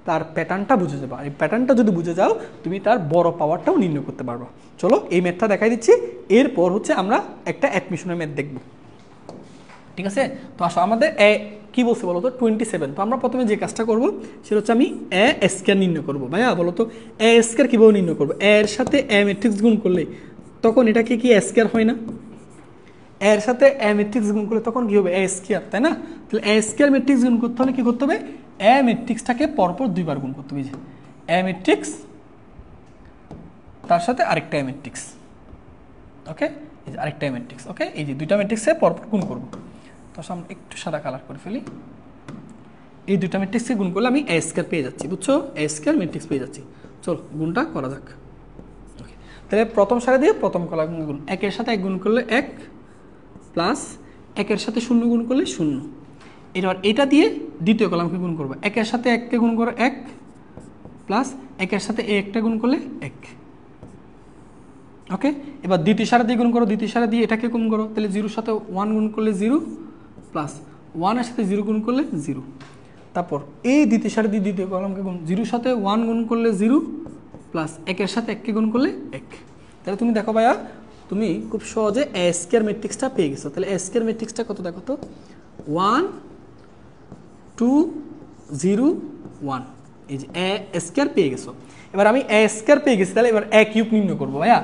তার প্যাটার্নটা বুঝে যাবা। এই প্যাটার্নটা যদি বুঝে যাও, তুমি তার বড় পাওয়ারটাও নির্ণয় করতে পারবা। চলো এই ম্যাথটা দেখাই দিচ্ছি, এরপর হচ্ছে আমরা একটা অ্যাডমিশনের ম্যাথ দেখব, ঠিক আছে? তো আসো আমাদের কি বলছে বলো তো, 27। তো আমরা প্রথমে যে কাজটা করবো সেটা হচ্ছে আমি এ স্কয়ার নির্ণয় করবো। ভাইয়া বলো তো এ স্কয়ার কীভাবে নির্ণয় করবো? এর সাথে এ ম্যাট্রিক্স গুণ করলে তখন এটাকে কি স্কয়ার হয় না? এর সাথে এ ম্যাট্রিক্স গুণ করলে তখন কি হবে? এ স্কয়ার, তাই না? তাহলে এ স্কয়ার ম্যাট্রিক্স গুণ করতে হলে কি করতে হবে? এ ম্যাট্রিক্সটাকে পরপর 2 বার গুণ করতে হবে। যে এ ম্যাট্রিক্স তার সাথে আরেকটা এ ম্যাট্রিক্স, ওকে, এই যে আরেকটা এ ম্যাট্রিক্স, ওকে, এই যে দুইটা ম্যাট্রিক্সে পরপর গুণ করবো। তো আমরা একটু সাদা কালার করে ফেলি। এই দুইটা ম্যাট্রিক্সকে গুণ করলে আমি এ স্কয়ার পেয়ে যাচ্ছি, বুঝছো? এ স্কয়ার ম্যাট্রিক্স পেয়ে যাচ্ছি। চল গুণটা করা যাক। ওকে, তাহলে প্রথম সারি দিয়ে প্রথম কলাম গুণ, 1-এর সাথে 1 গুণ করলে 1 প্লাস 1-এর সাথে 0 গুণ করলে 0। এবার এটা দিয়ে দ্বিতীয় কলামকে গুণ করবো, 1-এর সাথে 1কে গুণ করো 1 প্লাস 1-এর সাথে এই একটা গুণ করলে 1। ওকে, এবার দ্বিতীয় সারি দিয়ে গুণ করো, দ্বিতীয় সারি দিয়ে এটাকে গুণ করো, তাহলে 0-এর সাথে 1 গুণ করলে 0 প্লাস 1-এর সাথে 0 গুণ করলে 0। তারপর এই দ্বিতীয় সারি দিয়ে দ্বিতীয় কলামকে গুণ, 0-এর সাথে 1 গুণ করলে 0 প্লাস 1-এর সাথে 1কে গুণ করলে 1। তাহলে তুমি দেখো ভাইয়া, তুমি খুব সহজে এ স্কয়ার ম্যাট্রিক্সটা পেয়ে গেছো। তাহলে এ স্কয়ার ম্যাট্রিক্সটা কত দেখো তো, 1 2 0 1, এই যে এ স্কয়ার পেয়ে গেছো। এবার আমি এ স্কয়ার পেয়ে গেছি, তাহলে এবার এ কিউব নির্ণয় করবো। ভাইয়া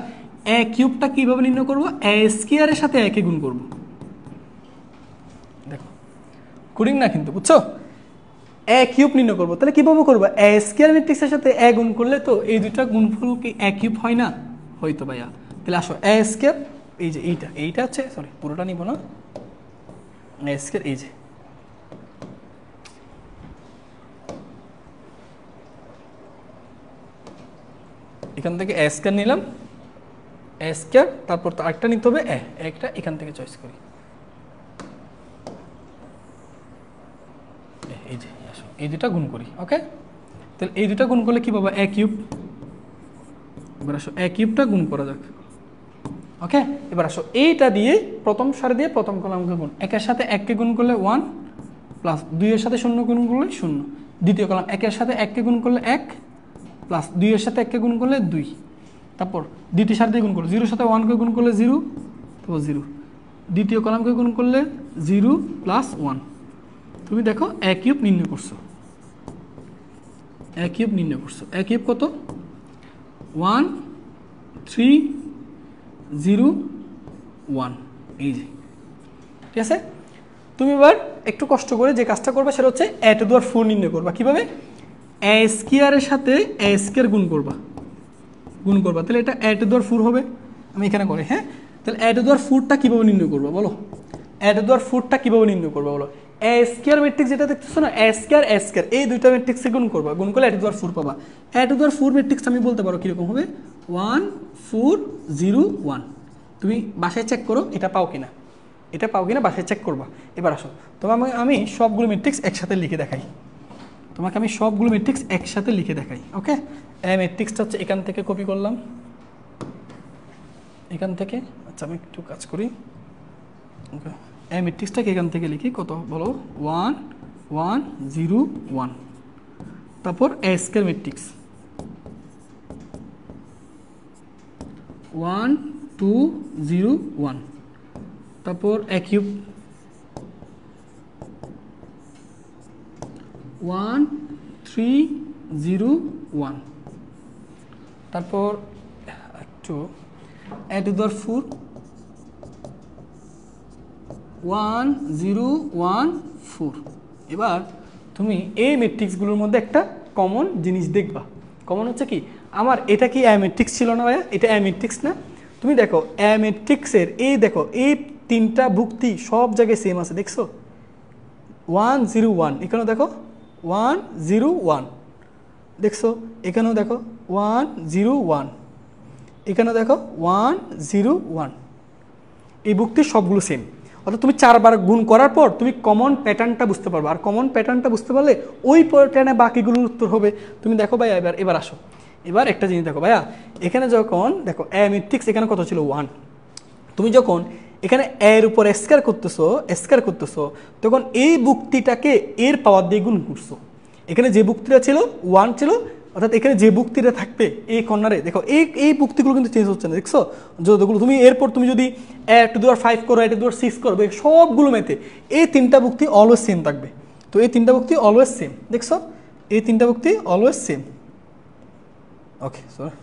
এ কিউবটা কিভাবে নির্ণয় করবো? এ স্কয়ারের সাথে একে গুণ করবো। দেখো কুড়িং না কিন্তু, বুঝছো? এ কিউব নির্ণয় করবো, তাহলে কিভাবে করবো? এ স্কয়ার ম্যাট্রিক্সের সাথে এ গুণ করলে তো এই দুইটা গুণফল কি এ কিউব হয় না? হয়তো ভাইয়া। তাহলে আসো এ স্কয়ার, এই যে এইটা হচ্ছে, সরি পুরোটা নিব না, এ স্কয়ার এই যে এখান থেকে এ স্কয়ার নিলাম, এ স্কয়ার, তারপর তো আরেকটা নিতে হবে একটা এখান থেকে চয়েস করি, এই যে আসো এই দুটা গুণ করি। ওকে, তাহলে এই দুটা গুণ করলে কি পাবো? এ কিউব। এবার আসো এ কিউবটা গুণ করা যাক। ওকে, এবার আসো এইটা দিয়ে প্রথম সারি দিয়ে প্রথম কলামকে গুণ, 1-এর সাথে 1কে গুণ করলে 1 প্লাস 2-এর সাথে 0 গুণ করলে 0। দ্বিতীয় কলাম 1-এর সাথে 1কে গুণ করলে 1 প্লাস 2-এর সাথে 1কে গুণ করলে 2। তারপর দ্বিতীয় সারি দিয়ে গুণ করো, 0-এর সাথে 1কে গুণ করলে 0, তো 0। দ্বিতীয় কলামকে গুণ করলে 0 প্লাস 1। তুমি দেখো এ কিউব নির্ণয় করছো, এ কিউব নির্ণয় করছো। এ কিউব কত? 1 3 0 1, এই যে, ঠিক আছে? তুমি এবার একটু কষ্ট করে যে কাজটা করবে সেটা হচ্ছে এ টু দি পাওয়ার 4 নির্ণয় করবা। কিভাবে? এ স্কয়ারের সাথে এ স্কয়ার গুণ করবা, তাহলে এটা এ টু দি পাওয়ার 4 হবে। আমি এখানে করি, হ্যাঁ? তাহলে এ টু দি পাওয়ার 4টা কিভাবে নির্ণয় করবা বলো? এ টু দি পাওয়ার 4টা কিভাবে নির্ণয় করবা বলো? এ স্কয়ার ম্যাট্রিক্স যেটা দেখতেছো না, এ স্কয়ার এই দুইটা ম্যাট্রিক্সে গুণ করবা, গুণ করলে এ টু দি পাওয়ার 4 পাবা। এ টু দি পাওয়ার 4 ম্যাট্রিক্স আমি বলতে পারো কিরকম হবে, 1 4 0 1। তুমি বাসায় চেক করো এটা পাও কিনা, বাসায় চেক করবা। এবার আসো তোমাকে আমি সবগুলো ম্যাট্রিক্স একসাথে লিখে দেখাই, ওকে? এ ম্যাট্রিক্সটা হচ্ছে এখান থেকে কপি করলাম, এখান থেকে। আচ্ছা আমি একটু কাজ করি, ওকে? এ ম্যাট্রিক্সটাকে এখান থেকে লিখি, কত বলো? 1 1 0 1। তারপর এ স্কয়ার ম্যাট্রিক্স 1 2 0 1। তারপর এ কিউব 1 3 0 1। তারপর একটু এ টু দি পাওয়ার 4 1 0 1 4। এবার তুমি এই ম্যাট্রিক্সগুলোর মধ্যে একটা কমন জিনিস দেখবা। কমন হচ্ছে কি, আমার এটা কি এ ম্যাট্রিক্স ছিল না ভাইয়া? এটা এ ম্যাট্রিক্স না? তুমি দেখো এ ম্যাট্রিক্সের এই দেখো এই তিনটা ভুক্তি সব জায়গায় সেম আছে, দেখছো? 1 0 1, এখানে দেখো 1 0 1, দেখছো এখানেও দেখো 1 0 1, এখানেও দেখো 1 0 1, এই বুকটির সবগুলো সেম। অর্থাৎ তুমি 4 বার গুণ করার পর তুমি কমন প্যাটার্নটা বুঝতে পারবে, আর কমন প্যাটার্নটা বুঝতে পারলে ওই প্যাটার্নে বাকিগুলোর উত্তর হবে। তুমি দেখো ভাইয়া এবার আসো, এবার একটা জিনিস দেখো ভাইয়া, এখানে যখন দেখো এ ম্যাট্রিক্স এখানে কত ছিল 1, তুমি যখন এখানে এর উপর স্কয়ার করতেছো তখন এই বুক্তিটাকে এর পাওয়ার দিয়ে গুণ করছো। এখানে যে বুক্তিটা ছিল 1 ছিল, অর্থাৎ এখানে যে বুক্তিটা থাকবে এই কর্নারে দেখো এই বুক্তিগুলো কিন্তু চেঞ্জ হচ্ছে না, দেখছো যতগুলো তুমি এরপর তুমি যদি এ টু দি পাওয়ার 5 করো, এ টু দি পাওয়ার 6 করো, সবগুলো মেতে এই 3টা বুক্তি অলওয়েজ সেম থাকবে। তো এই 3টা বুক্তি অলওয়েজ সেম, দেখছো এই 3টা বুক্তি অলওয়েজ সেম। ওকে সরি,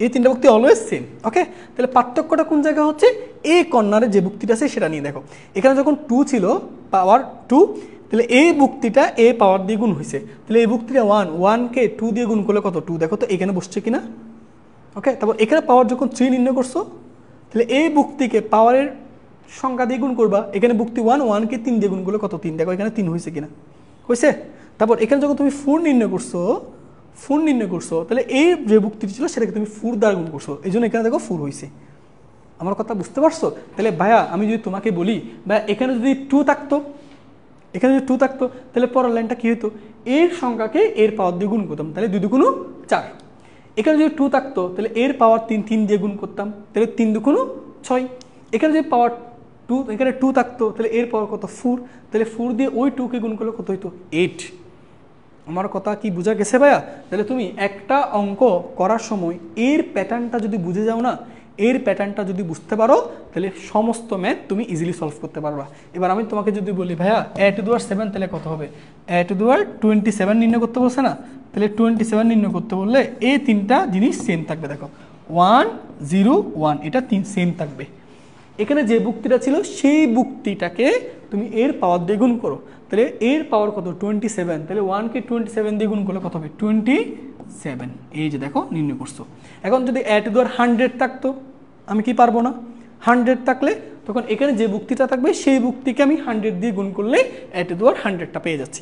এই 3টা বুক্তি অলওয়েজ সেম। ওকে, তাহলে পার্থক্যটা কোন জায়গায় হচ্ছে, এই কর্নারে যে বুক্তিটা আছে সেটা নিয়ে দেখো। এখানে যখন 2 ছিল পাওয়ার 2, তাহলে এই বুক্তিটা এ পাওয়ার দিয়ে গুণ হয়েছে, তাহলে এই বুক্তিটা 1কে 2 দিয়ে গুণ করলে কত 2, দেখো তো এখানে বসছে কিনা। ওকে, তারপর এখানে পাওয়ার যখন 3 নির্ণয় করছো, তাহলে এই বুক্তিকে পাওয়ারের সংখ্যা দিয়ে গুণ করবা, এখানে বুক্তি 1কে 3 দিয়ে গুণ করলে কত 3, দেখো এখানে 3 হয়েছে কিনা, হয়েছে। তারপর এখানে যখন তুমি 4 নির্ণয় করছো, তাহলে এই যে বুক্তিটি ছিল সেটাকে তুমি 4 দ্বারা গুণ করছো, এই জন্য এখানে দেখো 4 হয়েছে। আমার কথা বুঝতে পারছো? তাহলে ভাইয়া আমি যদি তোমাকে বলি ভাইয়া এখানে যদি 2 থাকতো, তাহলে পরের লাইনটা কি হতো, এর সংখ্যাকে এর পাওয়ার দিয়ে গুণ করতাম, তাহলে 2 2 4। এখানে যদি 2 থাকতো তাহলে এর পাওয়ার 3 দিয়ে গুণ করতাম, তাহলে 3 2 6। এখানে যদি পাওয়ার 2, এখানে 2 থাকতো তাহলে এর পাওয়ার কত 4, তাহলে 4 দিয়ে ওই 2কে গুণ করলে কত হইতো 8। আমার কথা কি বোঝা গেছে ভাইয়া? তাহলে তুমি একটা অঙ্ক করার সময় এর প্যাটার্নটা যদি বুঝে যাও না, এর প্যাটার্নটা যদি বুঝতে পারো, তাহলে সমস্ত ম্যাথ তুমি ইজিলি সলভ করতে পারবা। এবার আমি তোমাকে যদি বলি ভাইয়া এ টু দি পাওয়ার 7 তাহলে কত হবে, এ টু দি পাওয়ার 27 নির্ণয় করতে বলছে না, তাহলে 27 নির্ণয় করতে বললে এই 3টা জিনিস সেম থাকবে। দেখো 1 0 1 এটা 3 সেম থাকবে। এখানে যে বুক্তিটা ছিল সেই বুক্তিটাকে তুমি এর পাওয়ার দিয়ে গুণ করো, তাহলে এর পাওয়ার কত 27, তাহলে 1কে 27 দিয়ে গুণ করলে কত হবে 27, এই যে দেখো নির্ণয় করছো। এখন যদি এ টু দি পাওয়ার 100 থাকতো, আমি কি পারবো না, 100 থাকলে তখন এখানে যে বুক্তিটা থাকবে সেই বুক্তিকে আমি 100 দিয়ে গুণ করলে এ টু দি পাওয়ার 100টা পেয়ে যাচ্ছি,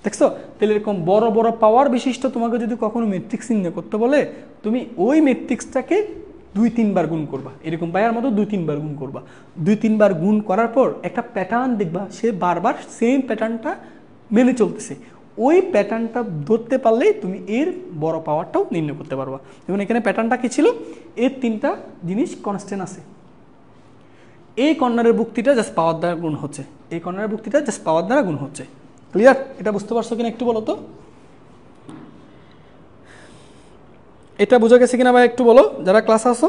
দেখছো। তাহলে এরকম বড় বড় পাওয়ার বিশিষ্ট তোমাকে যদি কখনো ম্যাট্রিক্স নির্ণয় করতে বলে, তুমি ওই ম্যাট্রিক্সটাকে 2-3 বার গুণ করবা, এরকম পায়ার মতো 2-3 বার গুণ করবা। 2-3 বার গুণ করার পর একটা প্যাটার্ন দেখবা, সে বারবার সেম প্যাটার্নটা মেনে চলতেছে। ওই প্যাটার্নটা ধরতে পারলেই তুমি এর বড় পাওয়ারটাও নির্ণয় করতে পারবা। যেমন এখানে প্যাটার্নটা কি ছিল, এর 3টা জিনিস কনস্ট্যান্ট আছে, এই কর্নারের বুক্তিটা জাস্ট পাওয়ার দ্বারা গুণ হচ্ছে, এই কর্নারের বুক্তিটা জাস্ট পাওয়ার দ্বারা গুণ হচ্ছে। ক্লিয়ার? এটা বুঝতে পারছো কিনা একটু বলো তো, এটা বোঝা গেছে কিনা ভাই একটু বলো যারা ক্লাসে আসো,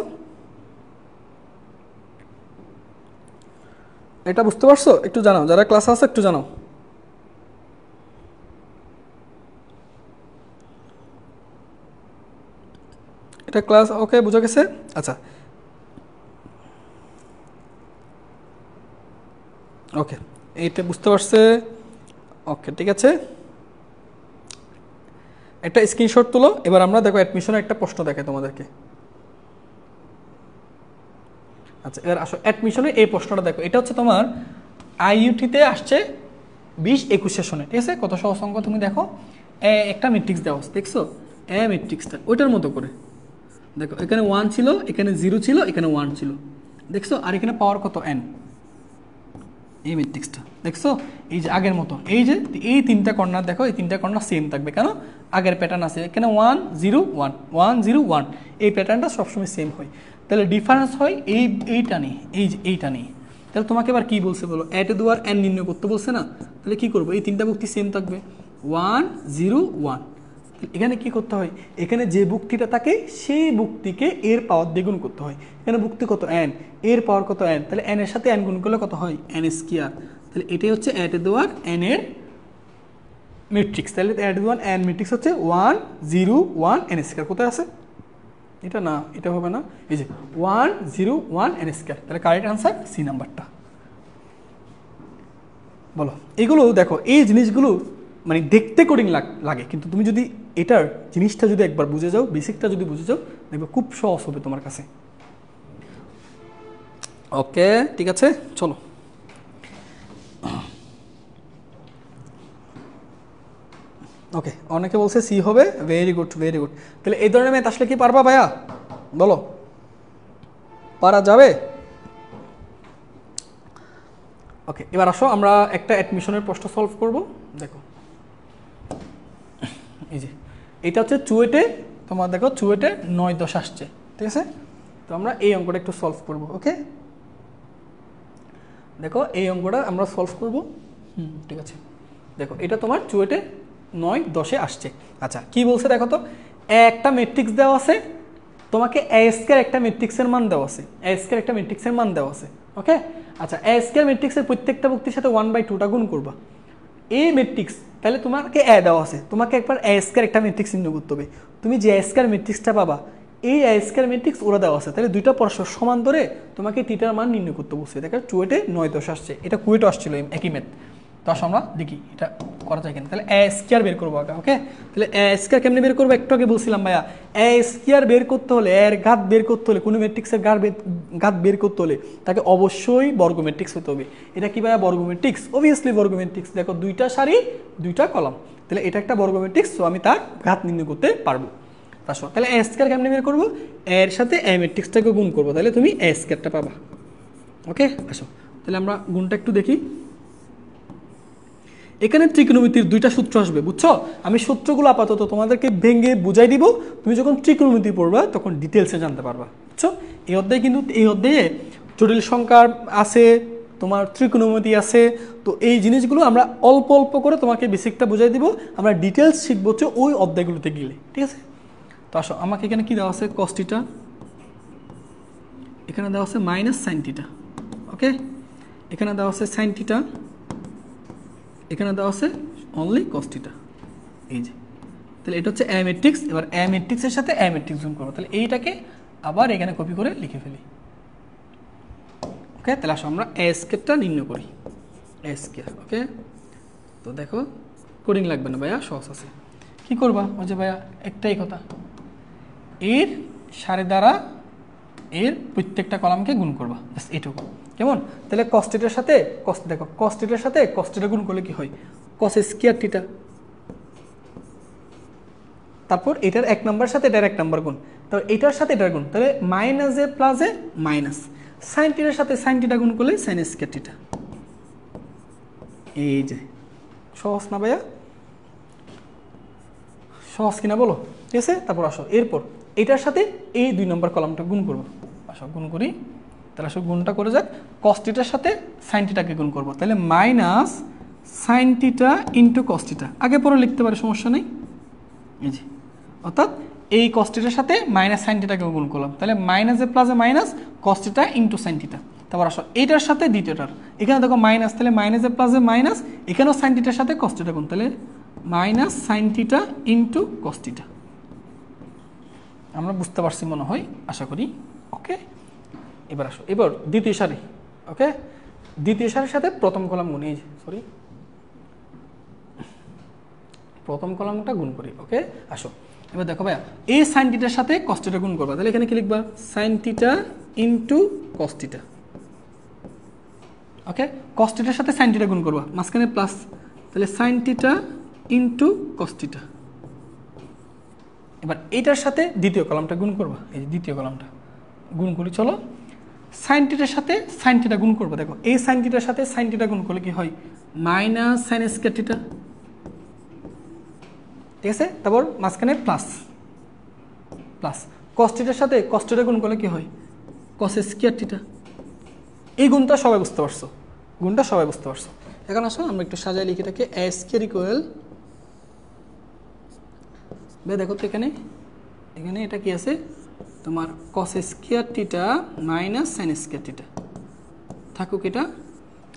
এটা বুঝতে পারছো একটু জানাও, যারা ক্লাসে আসো একটু জানাও। এটা ক্লাস ওকে বোঝা গেছে? আচ্ছা ওকে, এইটা বুঝতে পারছে, ওকে ঠিক আছে, একটা স্ক্রিনশট তুলো। এবার আমরা দেখো অ্যাডমিশনের একটা প্রশ্ন দেখাই তোমাদেরকে। আচ্ছা এবার আসো অ্যাডমিশনে এই প্রশ্নটা দেখো, এটা হচ্ছে তোমার আইইউটিতে আসছে 20-21 সেশনে, ঠিক আছে। কত সহজ অঙ্ক, তুমি দেখো একটা ম্যাট্রিক্স দেওয়া আছে, দেখছো এ ম্যাট্রিক্সটা ওইটার মতো করে দেখো, এখানে 1 ছিল, এখানে 0 ছিল, এখানে 1 ছিল, দেখছো, আর এখানে পাওয়ার কত n, এই ম্যাট্রিক্সটা দেখছো, এই যে আগের মতো, এই যে এই 3টা কর্নার দেখো, এই 3টা কর্নার সেম থাকবে, কেন আগের প্যাটার্ন আছে, এখানে 1 0 1 1 0 1, এই প্যাটার্নটা সবসময় সেম হয়। তাহলে ডিফারেন্স হয় এইটা নিয়ে, এই যে এইটা নিয়ে। তাহলে তোমাকে এবার কি বলছে বলো, এ টু দি পাওয়ার n নির্ণয় করতে বলছে না, তাহলে কি করবো, এই 3টা বুক্তি সেম থাকবে 1 0 1। এখানে কি করতে হয়, এখানে যে বুক্তিটা থাকে সেই বুক্তিকে এর পাওয়ার দিয়ে গুণ করতে হয়। এখানে বুক্তি কত n, এর পাওয়ার কত n, তাহলে n এর সাথে n গুণ করলে কত হয় n স্কয়ার। তাহলে এটাই হচ্ছে a to the power n এর ম্যাট্রিক্স। তাহলে a to the power n matrix হচ্ছে 1 0 1 n স্কয়ার। কোথায় আছে এটা, না এটা হবে না, এই যে 1 0 1 n স্কয়ার। তাহলে কারেক্ট আনসার সি নাম্বারটা। বলো এগুলো দেখো, এই জিনিসগুলো মানে দেখতে কঠিন লাগে, কিন্তু তুমি যদি এটার জিনিসটা যদি একবার বুঝে যাও, বেসিকটা যদি বুঝে যাও, দেখবে খুব সহজ হবে তোমার কাছে। ওকে ঠিক আছে, চলো ওকে, অনেকে বলছে সি হবে, ভেরি গুড ভেরি গুড। তাহলে এই ধরনের ম্যাথ আসলে কি পারবা ভাইয়া, বলো পারা যাবে? ওকে, এবার আসো আমরা একটা অ্যাডমিশনের প্রশ্ন সলভ করব। দেখো এই যে এটা হচ্ছে চুয়েটে, তোমার দেখো চুয়েটে 9-10 আসছে, ঠিক আছে? তো আমরা এই অঙ্কটা একটু সলভ করব। ওকে, দেখো এই অঙ্কটা আমরা সলভ করব। ঠিক আছে, দেখো এটা তোমার চুয়েটে 9-10 আসছে। আচ্ছা কি বলছে দেখো তো, একটা ম্যাট্রিক্স দেওয়া আছে, তোমাকে এ স্কয়ার একটা ম্যাট্রিক্সের মান দেওয়া আছে, এ স্কয়ার একটা ম্যাট্রিক্সের মান দেওয়া আছে। ওকে, আচ্ছা এ স্কয়ার ম্যাট্রিক্সের প্রত্যেকটা ভুক্তির সাথে 1/2টা গুণ করবা। এই ম্যাট্রিক্স তাহলে তোমাকে এ দেওয়া আছে, তোমাকে একবার এ স্কয়ার একটা ম্যাট্রিক্স নির্ণয় করতে হবে। তুমি যে এ স্কয়ার ম্যাট্রিক্সটা পাবা, এই এ স্কয়ার ম্যাট্রিক্স ওরা দেওয়া আছে, তাহলে দুইটা পরস্পর সমান ধরে তোমাকে থিটার মান নির্ণয় করতে বলছে। দেখো চুয়েটে 9-10 আসছে, এটা কুয়েটে আসছিল একই ম্যাথ। তো আসো আমরা দেখি এটা করা যায় কিনা। তাহলে এ স্কয়ার বের করবো আগে। ওকে, তাহলে এ স্কয়ার কেমনে বের করবো, একটু আগে বলছিলাম ভাইয়া, এ স্কয়ার বের করতে হলে, এর ঘাত বের করতে হলে, কোনো ম্যাট্রিক্সের ঘাত বের করতে হলে তাকে অবশ্যই বর্গ ম্যাট্রিক্স হতে হবে। এটা কি ভাইয়া বর্গ ম্যাট্রিক্স? অবভিয়াসলি বর্গ ম্যাট্রিক্স। দেখো দুইটা সারি দুইটা কলাম, তাহলে এটা একটা বর্গ ম্যাট্রিক্স, তো আমি তার ঘাত নির্ণয় করতে পারবো। আসো তাহলে এ স্কয়ার কেমনে বের করবো, এর সাথে এ ম্যাট্রিক্সটাকে গুণ করবো, তাহলে তুমি এ স্কয়ারটা পাবা। ওকে, আসো তাহলে আমরা গুণটা একটু দেখি। এখানে ত্রিকোণমিতির দুইটা সূত্র আসবে, বুঝছো? আমি সূত্রগুলো আপাতত তোমাদেরকে ভেঙে বুঝাই দিব, তুমি যখন ত্রিকোণমিতি পড়বা তখন ডিটেলসে জানতে পারবা, বুঝছো? এই অধ্যায়ে কিন্তু এই অধ্যায়ে জটিল সংখ্যা আছে, তোমার ত্রিকোণমিতি আছে, তো এই জিনিসগুলো আমরা অল্প অল্প করে তোমাকে বেসিকটা বুঝাই দিব, আমরা ডিটেলস শিখবো হচ্ছে ওই অধ্যায়গুলোতে গেলে, ঠিক আছে? তো আসো আমাকে এখানে কি দেওয়া আছে, কস থিটা, এখানে দেওয়া আছে মাইনাস সাইন থিটা। ওকে, এখানে দেওয়া আছে সাইন থিটা, এখানে দেওয়া আছে অনলি কস থিটা। এই যে তাহলে এটা হচ্ছে এ ম্যাট্রিক্স। এবার এ ম্যাট্রিক্সের সাথে এ ম্যাট্রিক্স গুণ করবো, তাহলে এইটাকে আবার এখানে কপি করে লিখে ফেলি। ওকে, তাহলে আসো আমরা এ স্কয়ারটা নির্ণয় করি, এ স্কয়ার। ওকে, তো দেখো কোডিং লাগবে না ভাইয়া, সহজ আছে। কি করবা, ওই যে ভাইয়া একটাই কথা, এর সারি দ্বারা এর প্রত্যেকটা কলামকে গুণ করবা, জাস্ট এইটুকু। কেমন? তাহলে কস থিটার সাথে কস, দেখো কস থিটার সাথে কস থিটা গুণ করলে কি হয়, কস স্কয়ার থিটা। তারপর এটার 1 নম্বর সাথে এটার 1 নম্বর গুণ, তারপর এটার সাথে এটার গুণ, তাহলে minus a plus a minus, sign থিটার সাথে সাইন থিটা গুণ করলে সাইন স্কয়ার থিটা। এই যে সহজ না ভাইয়া, সহজ কিনা বলো? ঠিক আছে, তারপর আসো এরপর এটার সাথে এই 2 নম্বর কলামটা গুণ করবো। আসো গুণ করি, তাহলে আসো গুণটা করে যাক, কস থিটার সাথে সাইন থিটাকে গুণ করবো, তাহলে minus sine theta into cos theta, আগে পরে লিখতে পারে সমস্যা নেই। এই যে অর্থাৎ এই কস থিটার সাথে মাইনাস সাইন থিটাকে গুণ করলাম, তাহলে minus a plus a minus cos theta into sine theta. তারপর আসো এইটার সাথে দ্বিতীয়টার, এখানে দেখো মাইনাস, তাহলে minus a plus a minus, এখানেও সাইন থিটার সাথে কস থিটা গুণ, তাহলে minus sine theta into cos theta. আমরা বুঝতে পারছি মনে হয়, আশা করি। ওকে, এবার আসো এবার দ্বিতীয় সারি। ওকে, দ্বিতীয় সারির সাথে প্রথম কলাম গুণ, এই সরি প্রথম কলামটা গুণ করি। ওকে, আসো এবার দেখো ভাইয়া এই সাইন থিটার সাথে কস থিটা গুণ করবা, তাহলে এখানে কি লিখবা, sine theta into cos theta. Okay, cos থিটার সাথে সাইন থিটা গুণ করবা, মাঝখানে প্লাস, তাহলে sine theta into cos theta. এবার এটার সাথে দ্বিতীয় কলামটা গুণ করবা, এই যে দ্বিতীয় কলামটা গুণ করি। চলো সাইন থিটার সাথে সাইন থিটা গুণ করবো, দেখো এই সাইন থিটার সাথে সাইন থিটা গুণ করলে কি হয়, মাইনাস সাইন স্কয়ার থিটা। ঠিক আছে, তারপর মাঝখানে প্লাস প্লাস, কস থিটার সাথে কস থিটা গুণ করলে কি হয়, কস স্কয়ার থিটা। এই গুণটা সবাই বুঝতে পারছো, গুণটা সবাই বুঝতে পারছো। এখন আসো আমরা একটু সাজাই লিখে থাকে, এ স্কয়ার ইকুয়াল, দেখো তো এখানে এখানে এটা কি আছে তোমার, কস square theta minus sine square theta থাকুক এটা।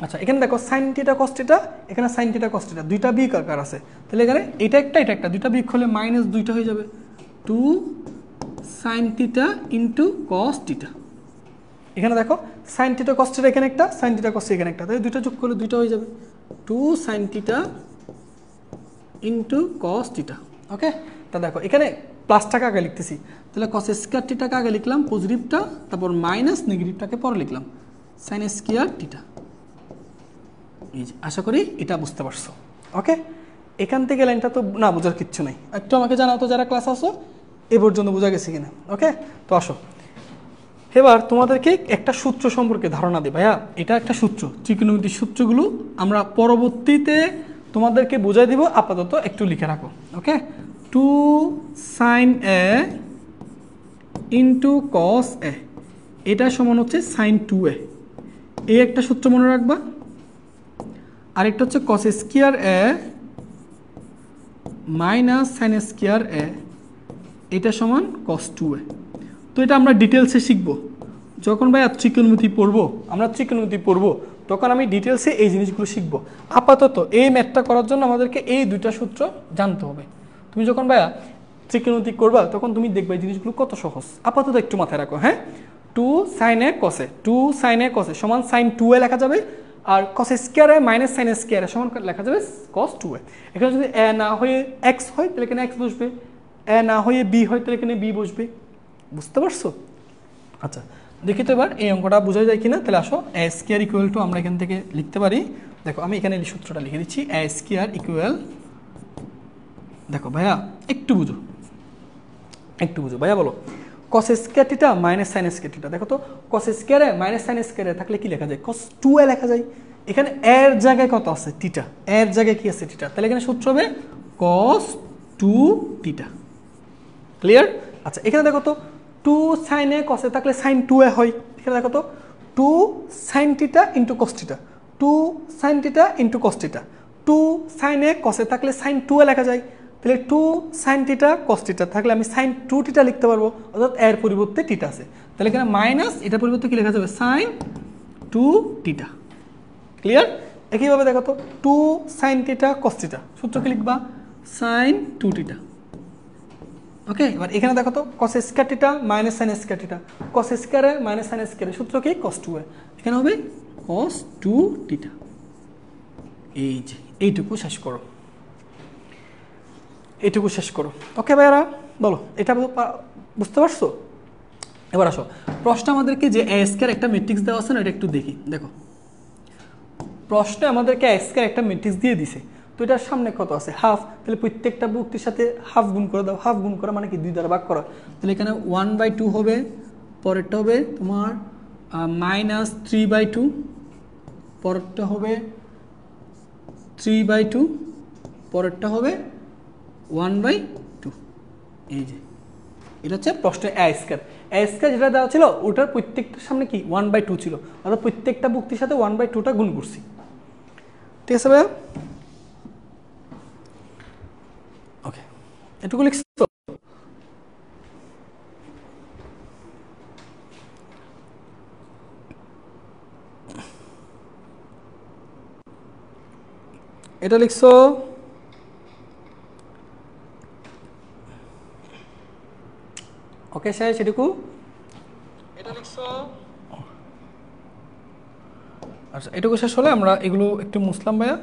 আচ্ছা এখানে দেখো সাইন থিটা কস থিটা, এখানে সাইন থিটা কস থিটা, দুইটা বিয়োগ আকার আছে, তাহলে এখানে এটা একটা এটা একটা, দুইটা বিয়োগ হলে মাইনাস দুইটা হয়ে যাবে, 2 sine theta into cos theta. এখানে দেখো সাইন থিটা কস থিটা এখানে একটা, সাইন থিটা কস এখানে একটা, তাহলে দুইটা যোগ করলে দুইটা হয়ে যাবে, 2 sine theta into cos theta. Okay, তা দেখো এখানে প্লাসটাকে আগে লিখতেছি, তাহলে কস স্কয়ার থিটাকে আগে লিখলাম পজিটিভটা, তারপর মাইনাস নেগেটিভটাকে পরে লিখলাম, সাইন স্কয়ার থিটা। এই যে আশা করি এটা বুঝতে পারছো। ওকে, এখান থেকে লাইনটা তো না বোঝার কিচ্ছু নাই, একটু আমাকে জানাও তো যারা ক্লাস আসো এ পর্যন্ত বোঝা গেছে কিনা। ওকে, তো আসো এবার তোমাদেরকে একটা সূত্র সম্পর্কে ধারণা দিই। ভাইয়া এটা একটা সূত্র, ত্রিকোণমিতির সূত্রগুলো আমরা পরবর্তীতে তোমাদেরকে বোঝাই দিব, আপাতত একটু লিখে রাখো। ওকে, 2sin a into cos a, এটা সমান হচ্ছে sin 2a, এই একটা সূত্র মনে রাখবা। আরেকটা হচ্ছে cos square a minus sin square a, এটা সমান cos 2a। তো এটা আমরা ডিটেলসে শিখবো যখন ভাইয়া ত্রিকোণমিতি পড়বো, আমরা ত্রিকোণমিতি পড়বো তখন আমি ডিটেলসে এই জিনিসগুলো শিখবো। আপাতত এই ম্যাথটা করার জন্য আমাদেরকে এই দুইটা সূত্র জানতে হবে। তুমি যখন ভাইয়া ত্রিকোণমিতি করবা তখন তুমি দেখবে এই জিনিসগুলো কত সহজ। আপাতত একটু মাথায় রাখো। হ্যাঁ, 2sin a cos a, 2sin a cos a সমান sin 2a লেখা যাবে, আর cos square a minus sin square a সমান লেখা যাবে cos 2a। এখানে যদি a না হয়ে x হয় তাহলে এখানে x বসবে, a না হয়ে b হয় তাহলে এখানে b বসবে। বুঝতে পারছো? আচ্ছা, দেখি তো এবার এই অঙ্কটা বোঝা যায় কিনা। তাহলে আসো, a স্কয়ার ইকুয়াল টু আমরা এখান থেকে লিখতে পারি। দেখো আমি এখানে এই সূত্রটা লিখে দিচ্ছি, a স্কয়ার ইকুয়াল, দেখো ভাইয়া একটু বুঝো, একটু বুঝো ভাইয়া, বলো cos square theta minus sin square theta. দেখো তো cos square a minus sin square এ থাকলে কি লেখা যায়? cos 2a লেখা যায়। এখানে এর জায়গায় কত আছে? থিটা, এর জায়গায় কি আছে? থিটা। তাহলে এখানে সূত্র হবে cos 2 থিটা। ক্লিয়ার? আচ্ছা, এখানে দেখো তো 2 sin a cos a থাকলে sin 2a হয়। এখানে দেখো তো 2 sin theta into cos theta, 2 sin theta into cos theta, 2 sin a cos a থাকলে sin 2a লেখা যায়। তাহলে 2 sin থিটা cos থিটা থাকলে আমি sin 2 থিটা লিখতে পারবো, অর্থাৎ এর পরিবর্তে থিটা আছে। তাহলে এখানে মাইনাস, এটার পরিবর্তে কি লেখা যাবে? sin 2 theta. ক্লিয়ার? একইভাবে দেখো তো 2 sin থিটা cos থিটা, সূত্র কি লিখবা? sin 2 theta. ওকে, এবার এখানে দেখো তো cos square theta minus sin square theta, cos square a minus sin square, সূত্র কি? cos 2a। এখানে হবে cos 2 থিটা। এই যে এইটুকু শেষ করো, এইটুকু শেষ করো। ওকে ভাইয়ারা, বলো এটা বুঝতে পারছো? এবার আসো, প্রশ্ন আমাদেরকে যে a স্কয়ার একটা ম্যাট্রিক্স দেওয়া আছে না, এটা একটু দেখি। দেখো প্রশ্নে আমাদেরকে a স্কয়ার একটা ম্যাট্রিক্স দিয়ে দিছে, তো এটার সামনে কত আছে? হাফ। তাহলে প্রত্যেকটা বুক্তির সাথে হাফ গুণ করে দাও। হাফ গুণ করা মানে কি? 2 দ্বারা ভাগ করা। তাহলে এখানে 1/2 হবে, পরেরটা হবে তোমার মাইনাস 3/2, পরেরটা হবে 3/2, পরেরটা হবে 1/2। এই যে এটা হচ্ছে প্রশ্নে a স্কয়ার। a স্কয়ার যেটা দেওয়া ছিল ওটার প্রত্যেকটার সামনে কি? 1/2 ছিল, অর্থাৎ প্রত্যেকটা বুক্তির সাথে 1/2টা গুণ করছি। ঠিক আছে ভাইয়া? ওকে, এটুকু লিখছি তো? এটা লিখছো? ওকে স্যার, সেটুকু এটা লিখছো? আচ্ছা, এটুকু শেষ হলে আমরা এগুলো একটু মুসলাম ভাইয়া।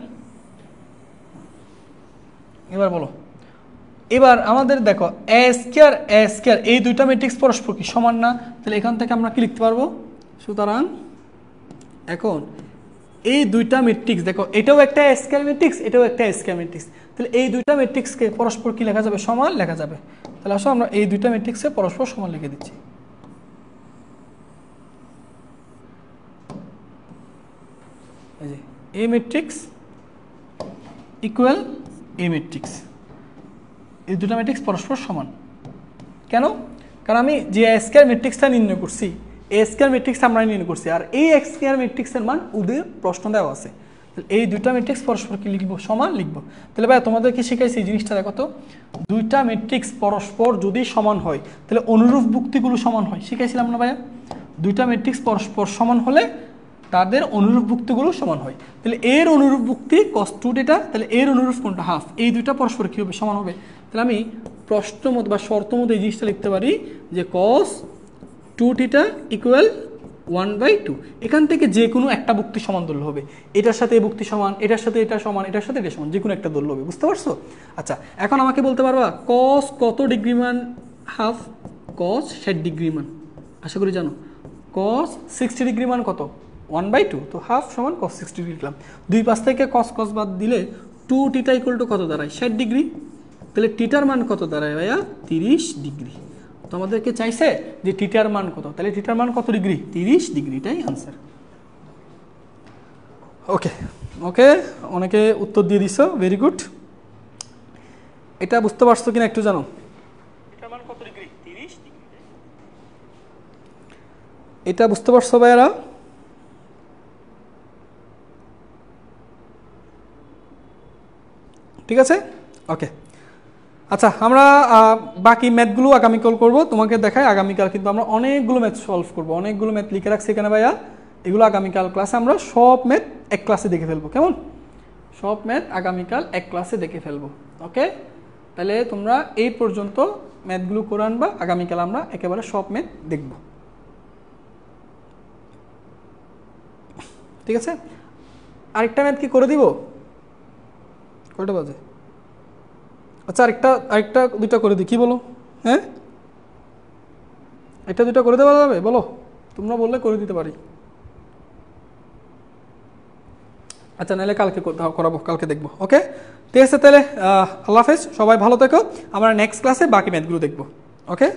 এবার বলো, এবার আমাদের দেখো a স্কয়ার এই দুইটা ম্যাট্রিক্স পরস্পর কি সমান না? তাহলে এখান থেকে আমরা কি লিখতে পারবো? সুতরাং এখন এই দুইটা ম্যাট্রিক্স দেখো, এটাও একটা a স্কয়ার ম্যাট্রিক্স, এটাও একটা a স্কয়ার ম্যাট্রিক্স। তাহলে এই দুইটা ম্যাট্রিক্সকে পরস্পর কি লেখা যাবে? সমান লেখা যাবে। তাহলে আসো আমরা এই দুইটা ম্যাট্রিক্সে পরস্পর সমান লিখে দিচ্ছি। এই যে a matrix equal a matrix, এই দুটো ম্যাট্রিক্স পরস্পর সমান। কেন? কারণ আমি যে a স্কয়ার ম্যাট্রিক্সটা নির্ণয় করছি, a স্কয়ার ম্যাট্রিক্স আমরা নির্ণয় করছি, আর এই x স্কয়ার ম্যাট্রিক্সের মান ওদের প্রশ্ন দেওয়া আছে। এই দুইটা ম্যাট্রিক্স পরস্পর কি লিখবো? সমান লিখবো। তাহলে ভাই তোমাদেরকে শিখাইছি এই জিনিসটা দেখো তো, দুইটা ম্যাট্রিক্স পরস্পর যদি সমান হয় তাহলে অনুরূপ বুক্তিগুলো সমান হয়। শিখাইছিলাম না ভাইয়া? দুইটা ম্যাট্রিক্স পরস্পর সমান হলে তাদের অনুরূপ বুক্তিগুলো সমান হয়। তাহলে এর অনুরূপ বুক্তি cos 2 থিটা, তাহলে এর অনুরূপ কোনটা? হাফ। এই দুইটা পরস্পর কী হবে? সমান হবে। তাহলে আমি প্রশ্ন মত বা শর্ত মতো এই জিনিসটা লিখতে পারি যে cos 2 থিটা ইকুয়াল 1/2। এখান থেকে যে কোনো একটা বুক্তি সমান ধরলে হবে। এটার সাথে এই বুক্তি সমান, এটার সাথে এটা সমান, এটার সাথে এটা সমান, যে কোনো একটা ধরলে হবে। বুঝতে পারছো? আচ্ছা, এখন আমাকে বলতে পারবা cos কত ডিগ্রি মান? হাফ। cos 60 ডিগ্রি মান, আশা করি জানো। cos 60 ডিগ্রি মান কত? 1/2। তো হাফ সমান cos 60 ডিগ্রি লিখলাম। দুই পাশ থেকে cos বাদ দিলে টু টিটা ইকুয়াল টু কত দাঁড়ায় 60 ডিগ্রি। তাহলে টিটার মান কত দাঁড়ায় ভাইয়া 30 ডিগ্রি। তো আমাদেরকে চাইছে যে টিটার মান কত, তাহলে টিটার মান কত ডিগ্রি 30 ডিগ্রি, এটাই আনসার। ওকে ওকে, অনেকে উত্তর দিয়ে দিছো, ভেরি গুড। এটা বুঝতে পারছো কিনা একটু জানো, টিটার মান কত ডিগ্রি 30 ডিগ্রি, এটা বুঝতে পারছো ভাইয়ারা? ঠিক আছে, ওকে। আচ্ছা, আমরা বাকি ম্যাথগুলো আগামীকাল করব, তোমাকে দেখাই। আগামীকাল কিন্তু আমরা অনেকগুলো ম্যাথ সলভ করব, অনেকগুলো ম্যাথ লিখে রাখছি এখানে ভাইয়া। এগুলো আগামীকাল ক্লাসে আমরা সব ম্যাথ এক ক্লাসে দেখে ফেলবো, কেমন? সব ম্যাথ আগামীকাল এক ক্লাসে দেখে ফেলবো, ওকে? তাহলে তোমরা এই পর্যন্ত ম্যাথগুলো করে আনবা, আগামীকাল আমরা একেবারে সব ম্যাথ দেখব, ঠিক আছে? আরেকটা ম্যাথ কি করে দিব? কয়টা বাজে? আচ্ছা, আরেকটা দুইটা করে দিই, কি বলো? হ্যাঁ, এটা দুইটা করে দেওয়া যাবে, বলো? তোমরা বললে করে দিতে পারি। আচ্ছা, নাহলে কালকে করাবো, কালকে দেখবো, ওকে? ঠিক আছে, তাহলে আল্লাহ হাফেজ, সবাই ভালো থেকো। আমরা নেক্সট ক্লাসে বাকি ম্যাথগুলো দেখবো, ওকে?